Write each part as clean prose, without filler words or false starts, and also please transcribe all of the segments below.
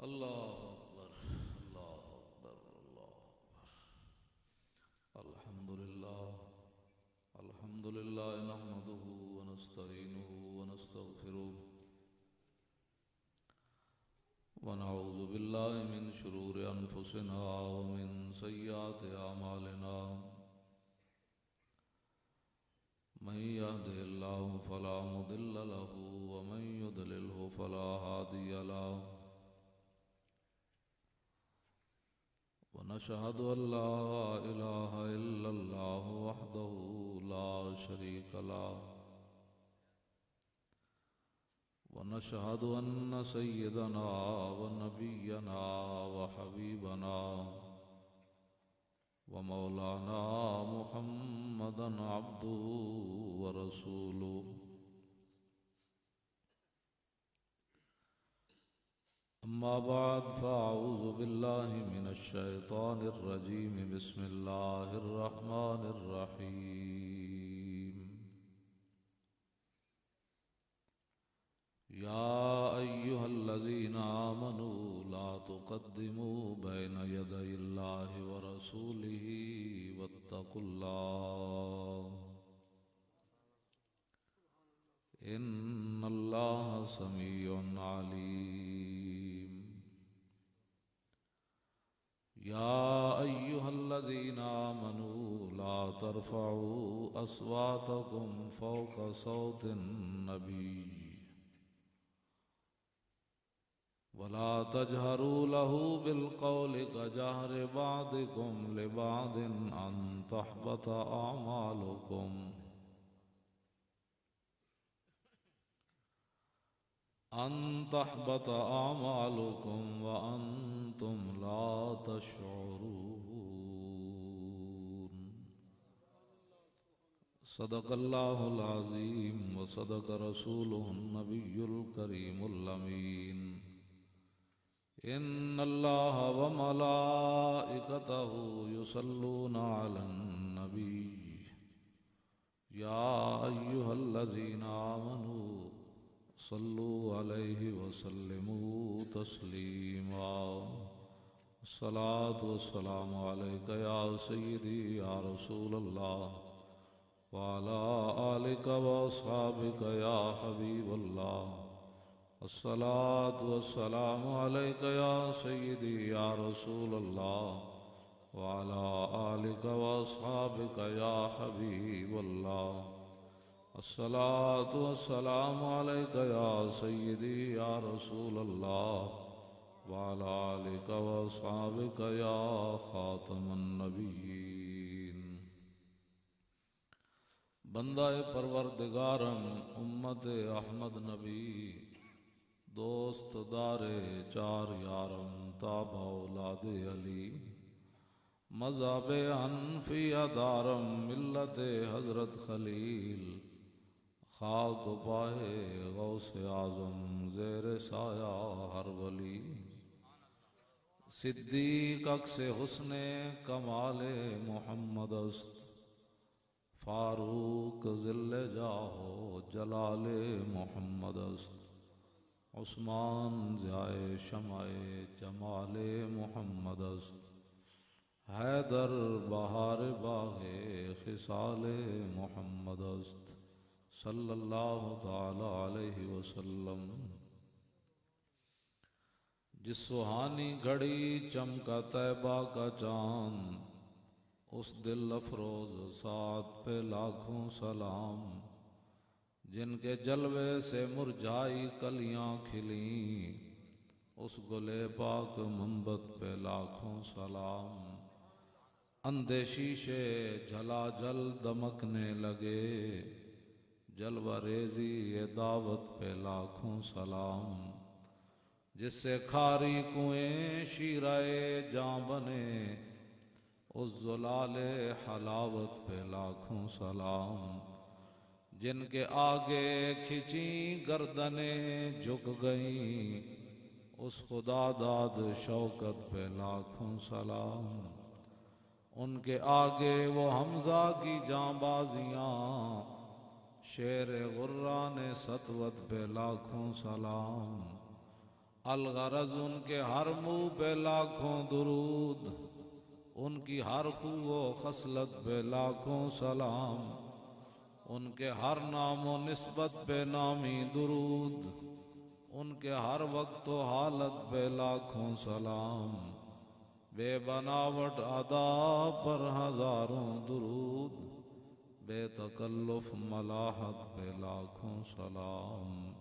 اللہ اکبر اللہ اکبر اللہ اکبر الحمد للہ نحمده ونستعینه ونستغفره ونعوذ باللہ من شرور انفسنا ومن سیئات اعمالنا من يهده الله فلا مضل له ومن يضلله فلا هادي له ونشهد أن لا إله إلا الله وحده لا شريك له ونشهد أن سيدنا ونبينا وحبيبنا ومولانا محمدا عبده ورسوله أما بعد فأعوذ بالله من الشيطان الرجيم بسم الله الرحمن الرحيم يا أيها الذين آمنوا لا تقدموا بين يدي الله ورسوله واتقوا الله إن الله سميع عليم يا أيها الذين آمنوا لا ترفعوا أصواتكم فوق صوت النبي ولا تجهروا له بالقول كجهر بعضكم لبعض أن تحبط أعمالكم وأنتم لا تشعرون صدق الله العظيم وصدق رسوله النبي الكريم الأمين إن الله وملائكته يصلون على النبي يا أيها الذين آمنوا صلوا عليه وسلموا تسليما الصلاة والسلام عليك يا سيدي يا رسول الله وعلى آلك وأصحابك يا حبيب الله الصلاة والسلام عليك يا سيدي يا رسول الله وعلى آلك وأصحابك يا حبيب الله الصلاة والسلام عليك يا سيدي يا رسول الله وعلى آلك وأصحابك يا خاتم النبيين بندہ پروردگارم امت احمد نبی دوست دار چار یارم تابع اولاد علی مذہب حنفیہ دارم ملت حضرت خلیل خاک پائے غوث اعظم زیر سایہ ہر ولی صدیق عکس حسن کمال محمد است فاروق ذل جاہ جلال محمد است عثمان ضیائے شمع جمال محمد است حیدر بہار باغ خصال محمد است صلی اللہ تعالی علیہ وسلم جس سہانی گھڑی چمکا طیبہ کا چاند اس دل افروز سعد پہ لاکھوں سلام جن کے جلوے سے مرجھائی کلیاں کھلیں اس گلے پاک منبت پہ لاکھوں سلام اندھے شیشے جھلا جل دمکنے لگے جلوہ ریزی یہ دعوت پہ لاکھوں سلام جس سے کھاری کنویں شیرائے جاں بنے اس زلال حلاوت پہ لاکھوں سلام جن کے آگے کھچیں گردنیں جھک گئیں اس خدا داد شوکت پہ لاکھوں سلام ان کے آگے وہ حمزہ کی جاں بازیاں شیر غران سطوت پہ لاکھوں سلام الغرض ان کے ہر منہ پہ لاکھوں درود، ان کی ہر خو و خصلت پہ لاکھوں سلام، ان کے ہر نام و نسبت پہ نامی درود، ان کے ہر وقت و حالت پہ لاکھوں سلام، بے بناوٹ ادا پر ہزاروں درود، بے تکلف ملاحت پہ لاکھوں سلام۔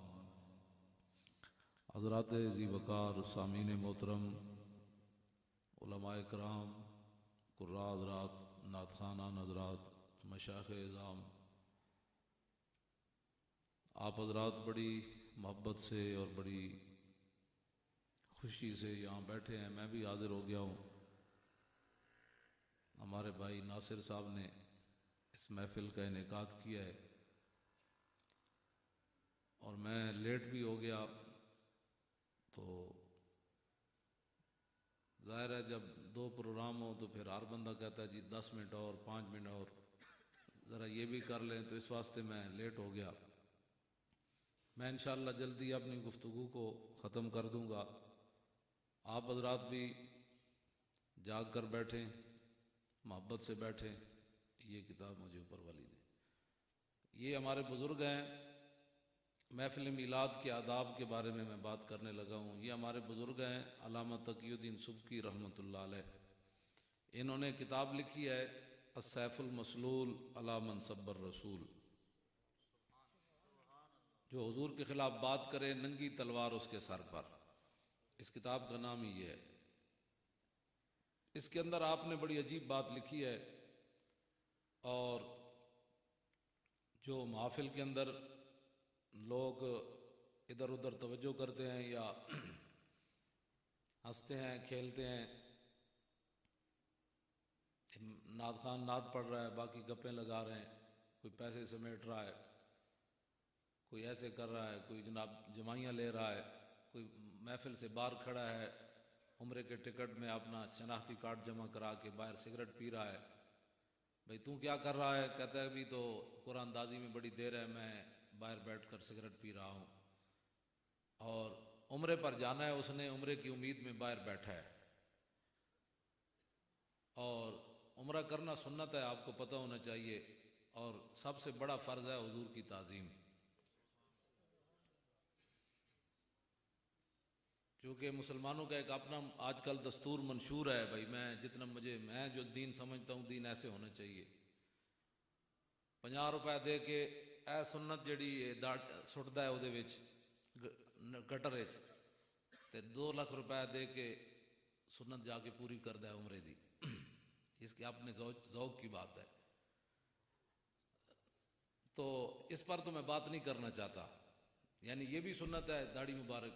حضرات ذی وقار سامعین محترم، علماء کرام، قراء حضرات، نعت خوانان حضرات، مشائخ اعظام، آپ حضرات بڑی محبت سے اور بڑی خوشی سے یہاں بیٹھے ہیں، میں بھی حاضر ہو گیا ہوں۔ ہمارے بھائی ناصر صاحب نے اس محفل کا انعقاد کیا ہے اور میں لیٹ بھی ہو گیا، تو ظاہر ہے جب دو پروگرام ہو تو پھر ہر بندہ کہتا ہے جی 10 منٹ اور 5 منٹ اور ذرا یہ بھی کر لیں، تو اس واسطے میں لیٹ ہو گیا۔ میں انشاءاللہ جلدی اپنی گفتگو کو ختم کر دوں گا۔ آپ حضرات بھی جاگ کر بیٹھیں، محبت سے بیٹھیں۔ یہ کتاب مجھے اوپر والی دے۔ یہ ہمارے بزرگ ہیں، محفل میلاد کے آداب کے بارے میں بات کرنے لگا ہوں۔ یہ ہمارے بزرگ ہیں علامہ تقی الدین سبکی رحمۃ اللہ علیہ، انہوں نے کتاب لکھی ہے السیف المسلول علی من سب الرسول، جو حضور کے خلاف بات کرے ننگی تلوار اس کے سر پر۔ اس کتاب کا نام ہی یہ ہے۔ اس کے اندر آپ نے بڑی عجیب بات لکھی ہے، اور جو محافل کے اندر لوگ ادھر ادھر توجہ کرتے ہیں یا ہنستے ہیں، کھیلتے ہیں، نعت خوان نعت پڑھ رہا ہے، باقی گپیں لگا رہے ہیں، کوئی پیسے سمیٹ رہا ہے، کوئی ایسے کر رہا ہے، کوئی جناب جمائیاں لے رہا ہے، کوئی محفل سے باہر کھڑا ہے، عمرے کے ٹکٹ میں اپنا شناختی کارڈ جمع کرا کے باہر سگریٹ پی رہا ہے۔ بھئی تو کیا کر رہا ہے؟ کہتا ہے ابھی تو قرآن اندازی میں بڑی دیر ہے، میں باہر بیٹھ کر سگریٹ پی رہا ہوں۔ اور عمرے پر جانا ہے، اس نے عمرے کی امید میں باہر بیٹھا ہے، اور عمرہ کرنا سنت ہے، آپ کو پتہ ہونا چاہیے، اور سب سے بڑا فرض ہے حضور کی تعظیم، کیونکہ مسلمانوں کا ایک اپنا آج کل دستور منشور ہے، بھائی میں جو دین سمجھتا ہوں دین ایسے ہونا چاہیے۔ 50 روپے دے کے اے سنت جڑی سٹدا ہے وہ گٹر وچ، تے 2 لاکھ روپے دے کے سنت جا کے پوری کردا ہے عمرے دی۔ اس کے اپنے ذوق کی بات ہے، تو اس پر تو میں بات نہیں کرنا چاہتا۔ یعنی یہ بھی سنت ہے، داڑھی مبارک،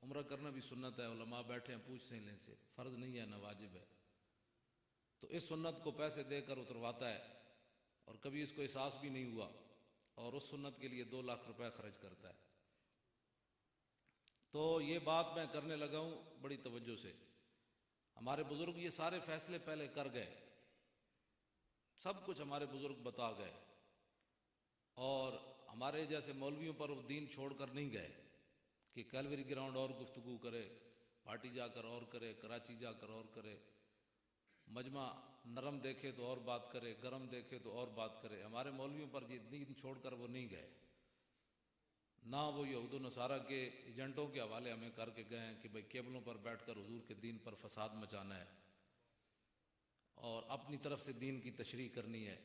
عمرہ کرنا بھی سنت ہے، علماء بیٹھے ہیں پوچھتے ہیں سے، فرض نہیں ہے نہ واجب ہے۔ تو اس سنت کو پیسے دے کر اترواتا ہے، اور کبھی اس کو احساس بھی نہیں ہوا، اور اس سنت کے لیے 2 لاکھ روپے خرچ کرتا ہے۔ تو یہ بات میں کرنے لگا ہوں بڑی توجہ سے۔ ہمارے بزرگ یہ سارے فیصلے پہلے کر گئے، سب کچھ ہمارے بزرگ بتا گئے، اور ہمارے جیسے مولویوں پر وہ دین چھوڑ کر نہیں گئے کہ کیلوری گراؤنڈ اور گفتگو کرے، پارٹی جا کر اور کرے، کراچی جا کر اور کرے، مجمع نرم دیکھے تو اور بات کرے، گرم دیکھے تو اور بات کرے۔ ہمارے مولویوں پر یہ دین چھوڑ کر وہ نہیں گئے، نہ وہ یہود و نصارہ کے ایجنٹوں کے حوالے ہمیں کر کے گئے ہیں کہ بھئی کیبلوں پر بیٹھ کر حضور کے دین پر فساد مچانا ہے اور اپنی طرف سے دین کی تشریح کرنی ہے،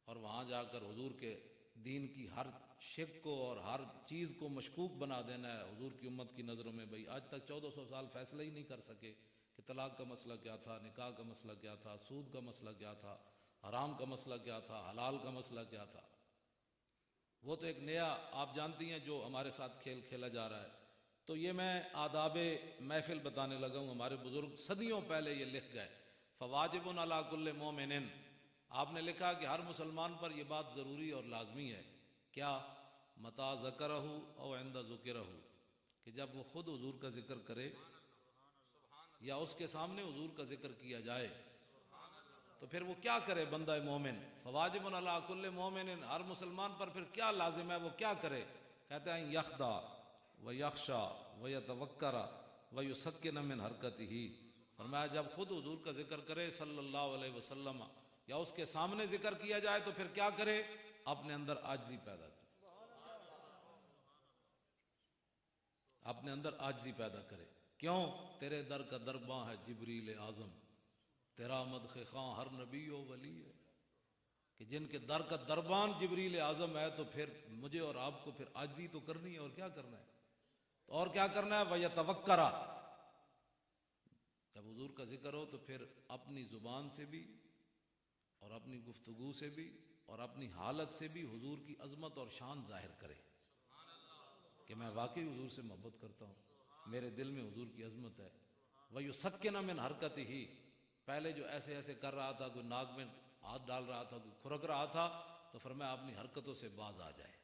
اور وہاں جا کر حضور کے دین کی ہر شک کو اور ہر چیز کو مشکوک بنا دینا ہے حضور کی امت کی نظروں میں۔ بھئی آج تک 1400 سال فیصلہ ہی نہیں کر سکے کہ طلاق کا مسئلہ کیا تھا، نکاح کا مسئلہ کیا تھا، سود کا مسئلہ کیا تھا، حرام کا مسئلہ کیا تھا، حلال کا مسئلہ کیا تھا۔ وہ تو ایک نیا آپ جانتی ہیں جو ہمارے ساتھ کھیل کھیلا جا رہا ہے۔ تو یہ میں آداب محفل بتانے لگا ہوں، ہمارے بزرگ صدیوں پہلے یہ لکھ گئے۔ فواجب علی کل مومن، آپ نے لکھا کہ ہر مسلمان پر یہ بات ضروری اور لازمی ہے، کیا؟ متا ذکرہ او عند ذکرہ، کہ جب وہ خود حضور کا ذکر کرے یا اس کے سامنے حضور کا ذکر کیا جائے تو پھر وہ کیا کرے بندہ مومن؟ فواجب علی کل مومن، ہر مسلمان پر پھر کیا لازم ہے، وہ کیا کرے؟ کہتے ہیں یخدا، ویخشا ویتوکر ویسکن من حرکتہ. فرمایا جب خود حضور کا ذکر کرے صلی اللہ علیہ وسلم یا اس کے سامنے ذکر کیا جائے تو پھر کیا کرے؟ اپنے اندر عاجزی پیدا کرے، اپنے اندر عاجزی پیدا کرے. کیوں؟ تیرے در کا درباں ہے جبریل اعظم، تیرا مدح خواں ہر نبی و ولی ہے. کہ جن کے در کا دربان جبریل اعظم ہے تو پھر مجھے اور آپ کو پھر عاجزی تو کرنی ہے، اور کیا کرنا ہے؟ تو اور کیا کرنا ہے؟ وَيَتَوَكَّرَ. جب حضور کا ذکر ہو تو پھر اپنی زبان سے بھی اور اپنی گفتگو سے بھی اور اپنی حالت سے بھی حضور کی عظمت اور شان ظاہر کرے کہ میں واقعی حضور سے محبت کرتا ہوں، میرے دل میں حضور کی عظمت ہے. وَيُسَكِّنَ مِنْ حَرْكَتِهِ. پہلے جو ایسے ایسے کر رہا تھا، کوئی ناک میں ہاتھ ڈال رہا تھا، کوئی کھرک رہا تھا، تو فرمایا اپنی حرکتوں سے باز آ جائے.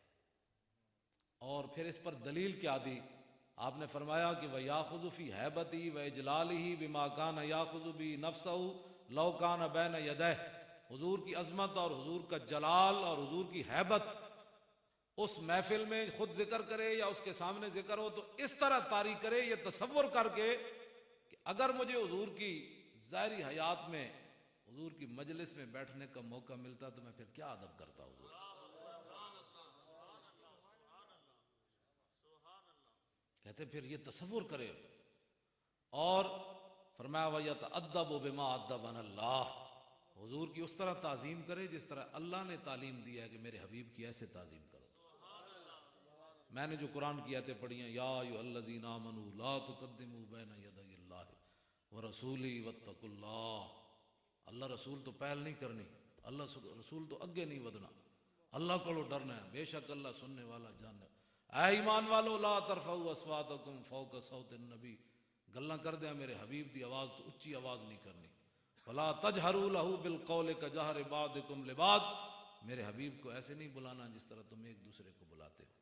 اور پھر اس پر دلیل کیا دی؟ آپ نے فرمایا کہ وَيَأْخُذُ فِي هَيْبَتِهِ وَإِجْلَالِهِ بِمَا كَانَ يَأْخُذُ بِهِ نَفْسَهُ لَوْ كَانَ بَيْنَ يَدَيْهِ. حضور کی عظمت اور حضور کا جلال اور حضور کی ہیبت اس محفل میں خود ذکر کرے یا اس کے سامنے ذکر ہو تو اس طرح طاری کرے، یہ تصور کر کے کہ اگر مجھے حضور کی ظاہری حیات میں حضور کی مجلس میں بیٹھنے کا موقع ملتا تو میں پھر کیا ادب کرتا حضور. کہتے پھر یہ تصور کرے. اور فرمایا وَيَتَأَدَّبُ بِمَا أَدَّبَنَا اللَّهُ. حضور کی اس طرح تعظیم کرے جس طرح اللہ نے تعلیم دیا ہے کہ میرے حبیب کی ایسے تعظیم کرو. میں نے جو قرآن کی آیتیں پڑھی ہیں، یا ایھا الذین آمنوا لا تقدموا بین یدی اللہ ورسولہ واتقوا اللہ. اللہ رسول تو پہل نہیں کرنی، اللہ رسول تو اگے نہیں ودنا، اللہ کو ڈرنا ہے، بے شک اللہ سننے والا جاننے. اے ایمان والو لا ترفعوا اصواتکم فوق صوت النبی. گلاں کر دیا میرے حبیب دی آواز تو اچھی آواز نہیں کرنی. ولا تجہروا لہ بالقول کجہر بعضکم لبعض. میرے حبیب کو ایسے نہیں بلانا جس طرح تم ایک دوسرے کو بلاتے ہو،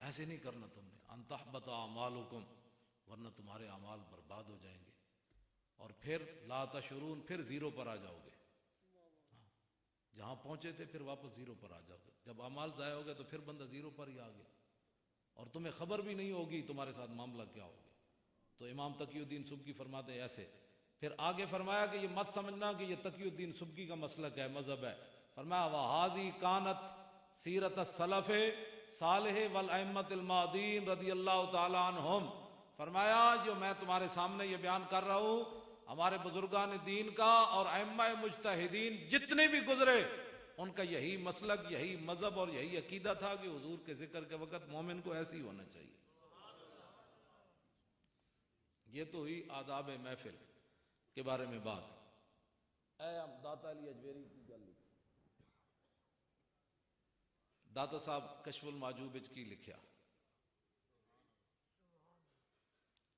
ایسے نہیں کرنا تم نے. ان تحبط اعمالکم، ورنہ تمہارے اعمال برباد ہو جائیں گے. اور پھر لا تشعرون، پھر زیرو پر آ جاؤ گے. جہاں پہنچے تھے پھر واپس زیرو پر آ جاؤ گے. جب اعمال ضائع ہو گئے تو پھر بندہ زیرو پر ہی آ گیا، اور تمہیں خبر بھی نہیں ہوگی تمہارے ساتھ معاملہ کیا ہو گیا. تو امام تقی الدین سبکی فرماتے ہیں ایسے. پھر آگے فرمایا کہ یہ مت سمجھنا کہ یہ تقی الدین سبکی کا مسلک ہے، مذہب ہے. فرمایا وَهَذِهِ كَانَتْ سیرت السلف صالح والائمۃ الماضین رضی اللہ تعالی عنہم. فرمایا جو میں تمہارے سامنے یہ بیان کر رہا ہوں ہمارے بزرگان دین کا اور ائمہ مجتہدین جتنے بھی گزرے ان کا یہی مسلک، یہی مذہب اور یہی عقیدہ تھا کہ حضور کے ذکر کے وقت مومن کو ایسے ہی ہونا چاہیے. یہ تو ہوئی آداب محفل کے بارے میں بات. اے داتا علی اجویری کی گل لکھی، داتا صاحب کشف المعجوب کی لکھیا.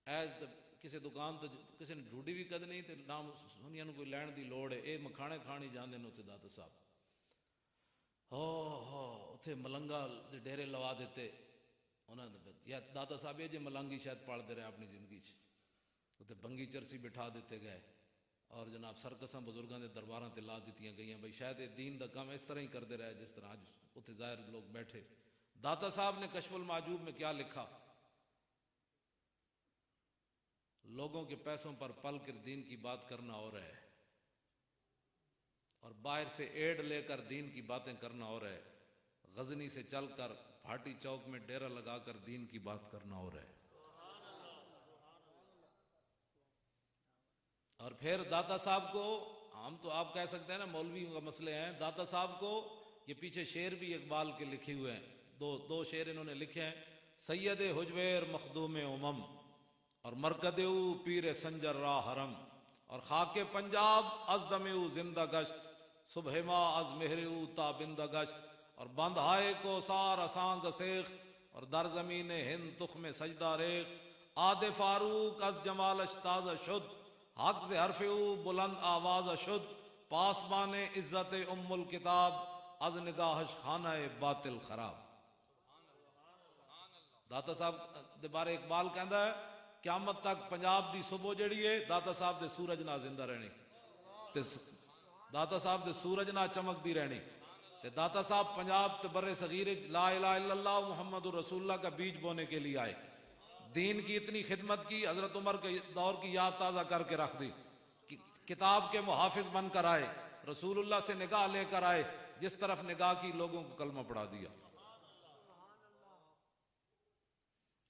ایز کسی دکان تو کسی نے ڈھوڈی بھی کد نہیں تے نام سنیا نو کوئی لین دی لوڑ ہے، اے مکھانے کھانی جاندے نے اتنے داتا صاحب. اتنے ملنگا دے ڈیرے لوا دیتے انہوں نے. یا داتا صاحب یہ جی ملنگی شاید پالتے رہے اپنی زندگی اتنے بنگی چرسی بٹھا دیتے گئے اور جناب سرکساں بزرگاں دے درباراں تے لا دیتیاں گئیاں بھئی شاید یہ دین دا کام اس طرح ہی کرتے رہے جس طرح آج اتنے ظاہر لوگ بیٹھے. داتا صاحب نے کشف المعجوب میں کیا لکھا؟ لوگوں کے پیسوں پر پل کر دین کی بات کرنا اور ہے، اور باہر سے ایڈ لے کر دین کی باتیں کرنا اور ہے. غزنی سے چل کر بھاٹی چوک میں ڈیرا لگا کر دین کی بات کرنا اور ہے. اور پھر داتا صاحب کو ہم تو آپ کہہ سکتے ہیں نا مولویوں کا مسئلے ہیں. داتا صاحب کو یہ پیچھے شعر بھی اقبال کے لکھے ہوئے ہیں، دو شعر انہوں نے لکھے ہیں. سید حجویر مخدوم امم اور مرکد او پیر سنجر راہ حرم اور خاک پنجاب از دم او زندہ گشت صبح ما از مہر او تابندہ گشت اور بند ہائے کو سار اسانگ سیخ اور در زمین ہند تخم سجدہ ریخ آد فاروق از جمالش تازہ شد حق ز حرف او بلند آواز شد پاسبان عزت ام الکتاب از نگاہش خانہ باطل خراب. داتا صاحب دے بارے اقبال کہندا ہے قیامت تک پنجاب دی صبح جڑی ہے داتا صاحب دے سورج نہ زندہ رہنی تے داتا صاحب دے سورج نہ چمک دی رہنی. تے داتا صاحب پنجاب تے بر صغیر لا الہ الا اللہ محمد رسول اللہ کا بیج بونے کے لیے آئے، دین کی اتنی خدمت کی، حضرت عمر کے دور کی یاد تازہ کر کے رکھ دی، کتاب کے محافظ بن کر آئے، رسول اللہ سے نگاہ لے کر آئے، جس طرف نگاہ کی لوگوں کو کلمہ پڑھا دیا۔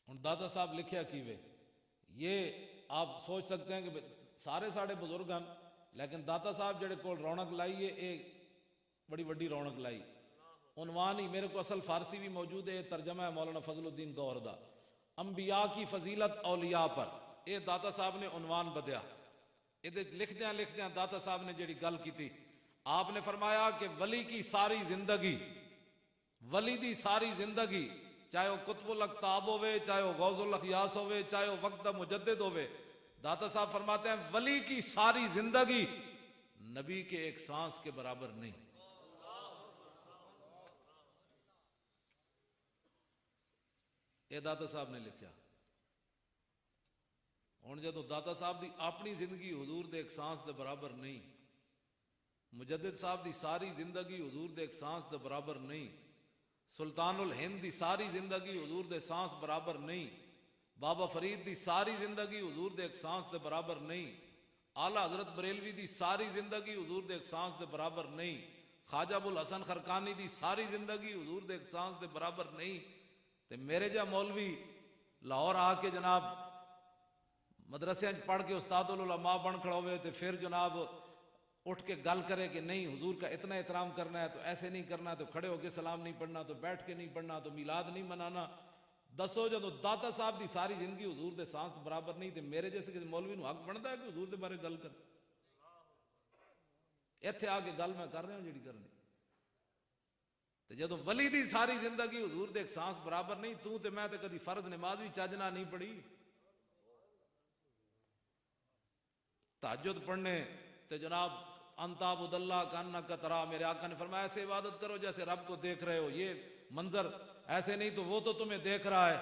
ہن داتا صاحب لکھیا کیوے، یہ آپ سوچ سکتے ہیں کہ سارے ساڑے بزرگ ہیں، لیکن داتا صاحب جڑے کول رونق لائی ہے، ایک بڑی وڈی رونق لائی۔ عنوان ہی میرے کو اصل فارسی بھی موجود ہے، ترجمہ ہے مولانا فضل الدین گوہر دا، انبیاء کی فضیلت اولیاء پر، یہ داتا صاحب نے عنوان بدیا۔ یہ لکھدیاں داتا صاحب نے جڑی گل کی تھی، آپ نے فرمایا کہ ولی کی ساری زندگی، ولی دی ساری زندگی، چاہے وہ قطب الاقطاب ہوئے، چاہے وہ غوث الاخیاس ہوئے، چاہے وہ وقت مجدد ہوئے، داتا صاحب فرماتے ہیں ولی کی ساری زندگی نبی کے ایک سانس کے برابر نہیں۔ یہ داتا صاحب نے لکھا۔ ہن جدوں داتا صاحب دی اپنی زندگی حضور دے ایک سانس دے برابر نہیں، مجدد صاحب دی ساری زندگی حضور دے ایک سانس دے برابر نہیں، سلطان الہند دی ساری زندگی حضور دے سانس برابر نہیں، بابا فرید دی ساری زندگی حضور دے ایک سانس دے برابر نہیں، اعلیٰ حضرت بریلوی دی ساری زندگی حضور دے ایک سانس دے برابر نہیں، خواجہ ابو الحسن خرقانی دی ساری زندگی حضور دے ایک سانس دے برابر نہیں، تے میرے جا مولوی لاہور آ کے جناب مدرسے پڑھ کے استاد العلماء بن کھڑا ہوئے تے پھر جناب اٹھ کے گل کرے کہ نہیں حضور کا اتنا احترام کرنا ہے تو ایسے نہیں کرنا، تو کھڑے ہو کے سلام نہیں پڑھنا، تو بیٹھ کے نہیں پڑھنا، تو میلاد نہیں منانا۔ دسو جدو داتا صاحب دی ساری زندگی حضور دے سانس برابر نہیں، تے میرے جیسے کسی مولوی نو حق بنتا ہے کہ حضور دے بارے گل کر؟ ایتھے آ کے گل میں کر رہا ہوں جڑی کرنی۔ تے جدو ولی دی ساری زندگی حضور دے ایک سانس برابر نہیں، تو تے میں تے کدی فرض نماز بھی چاجنا نہیں پڑھی، تہجد پڑھنے تے جناب انتا عبد اللہ کانک ترا، میرے آقا نے فرمایا ایسے عبادت کرو جیسے رب کو دیکھ رہے ہو، یہ منظر ایسے نہیں تو وہ تو تمہیں دیکھ رہا ہے۔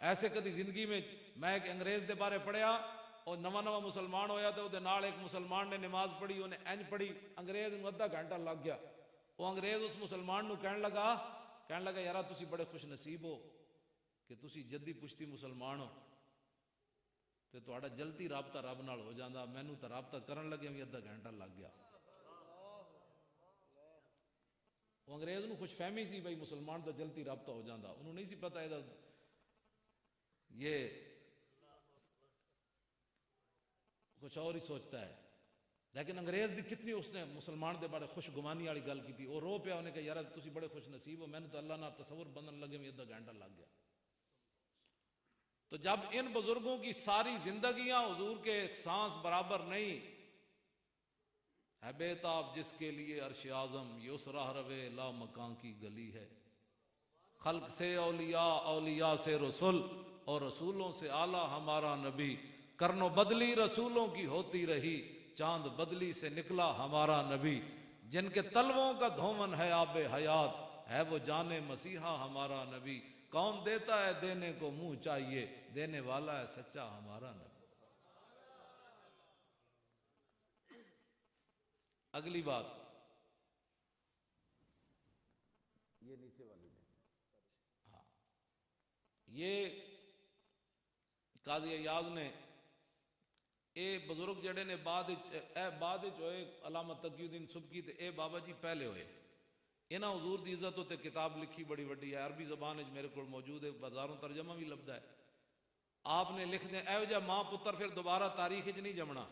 ایسے کدی زندگی میں ایک انگریز دے بارے پڑھیا، اور نواں مسلمان ہویا تو دے نال ایک مسلمان نے نماز پڑھی، انہیں انج پڑھی، انگریز نو ادھا گھنٹہ لگ گیا۔ وہ انگریز اس مسلمان نو کہنے لگا یارا تسی بڑے خوش نصیب ہو کہ تسی جدی پشتی مسلمان ہو، تے تہاڈا جلدی رابطہ رب نال ہو جاندا، مینوں تے رابطہ کرن لگے بھی ادھا گھنٹہ لگ گیا۔ وہ انگریز نو خوش فہمی سی بھائی مسلمان تو جلدی رابطہ ہو جاندا، انہوں نہیں سی پتا یہ کچھ اور ہی سوچتا ہے، لیکن انگریز دی کتنی اس نے مسلمان دے بارے خوش گمانی والی گل کی تھی، وہ رو پیا، انہیں کہا یار تسی بڑے خوش نصیب ہو، میں نے تو اللہ نہ تصور بندن لگے میں ادھا گھنٹہ لگ گیا۔ تو جب ان بزرگوں کی ساری زندگیاں حضور کے ایک سانس برابر نہیں، ہے بیتاب جس کے لیے عرش اعظم، یہ اس راہ روے لا مکان کی گلی ہے، خلق سے اولیاء، اولیاء سے رسول، اور رسولوں سے اعلیٰ ہمارا نبی، کرن و بدلی رسولوں کی ہوتی رہی، چاند بدلی سے نکلا ہمارا نبی، جن کے تلووں کا دھومن ہے آب حیات، ہے وہ جان مسیحا ہمارا نبی، کون دیتا ہے دینے کو منہ چاہیے، دینے والا ہے سچا ہمارا نبی۔ اگلی بات یہ نیچے والی میں، ہاں یہ قاضی ایاز نے اے بزرگ جڑے نے بعد ہوئے، علامہ تقی الدین سبکی تے اے بابا جی پہلے ہوئے، انہاں حضور دی عزت تے کتاب لکھی بڑی وڈی ہے، عربی زبان میرے کو موجود ہے، بازاروں ترجمہ بھی لبدا ہے۔ آپ نے لکھ دیں اے جا ماں پتر پھر دوبارہ تاریخ نہیں جمنا،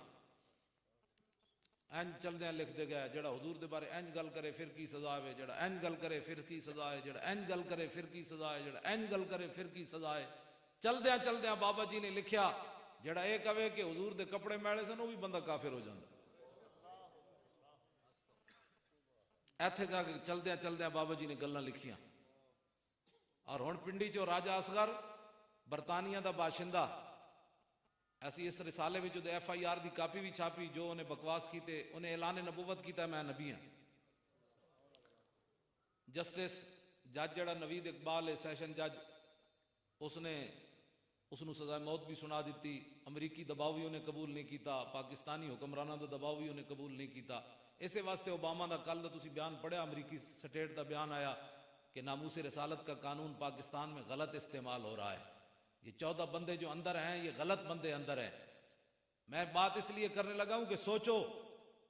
اینج چل دیں لکھ دے گیا، جڑا حضور دے بارے اینج گل کرے پھر کی سزا ہے، جڑا اینج گل کرے پھر کی سزا ہے، جڑا اینج گل کرے پھر کی سزا ہے، جڑا اینج گل کرے پھر کی سزا ہے۔ چل دیاں بابا جی نے لکھیا جڑا اے کہے کہ حضور دے کپڑے میلے سن وہ بھی بندہ کافر ہو جاندا۔ ایتھے جا کے چلدیاں بابا جی نے گلاں لکھیاں، اور ہن پنڈی چو راجہ اصغر برطانیہ دا باشندہ، ایسی اس رسالے میں جو ایف آئی آر دی کاپی بھی چھاپی، جو انہیں بکواس کیتے، انہیں اعلان نبوت کیتا میں نبی ہوں۔ جسٹس جج جڑا نوید اقبال ہے سیشن جج، اس نے اس نو سزا موت بھی سنا دیتی، امریکی دباؤ بھی انہیں قبول نہیں کیتا, پاکستانی حکمرانوں دا دباؤ بھی انہیں قبول نہیں کیتا. اسے واسطے اوباما دا کل دا تسی بیان پڑھیا, امریکی سٹیٹ دا بیان آیا کہ ناموس رسالت کا قانون پاکستان میں غلط استعمال ہو رہا ہے. یہ 14 بندے جو اندر ہیں یہ غلط بندے اندر ہیں. میں بات اس لیے کرنے لگا ہوں کہ سوچو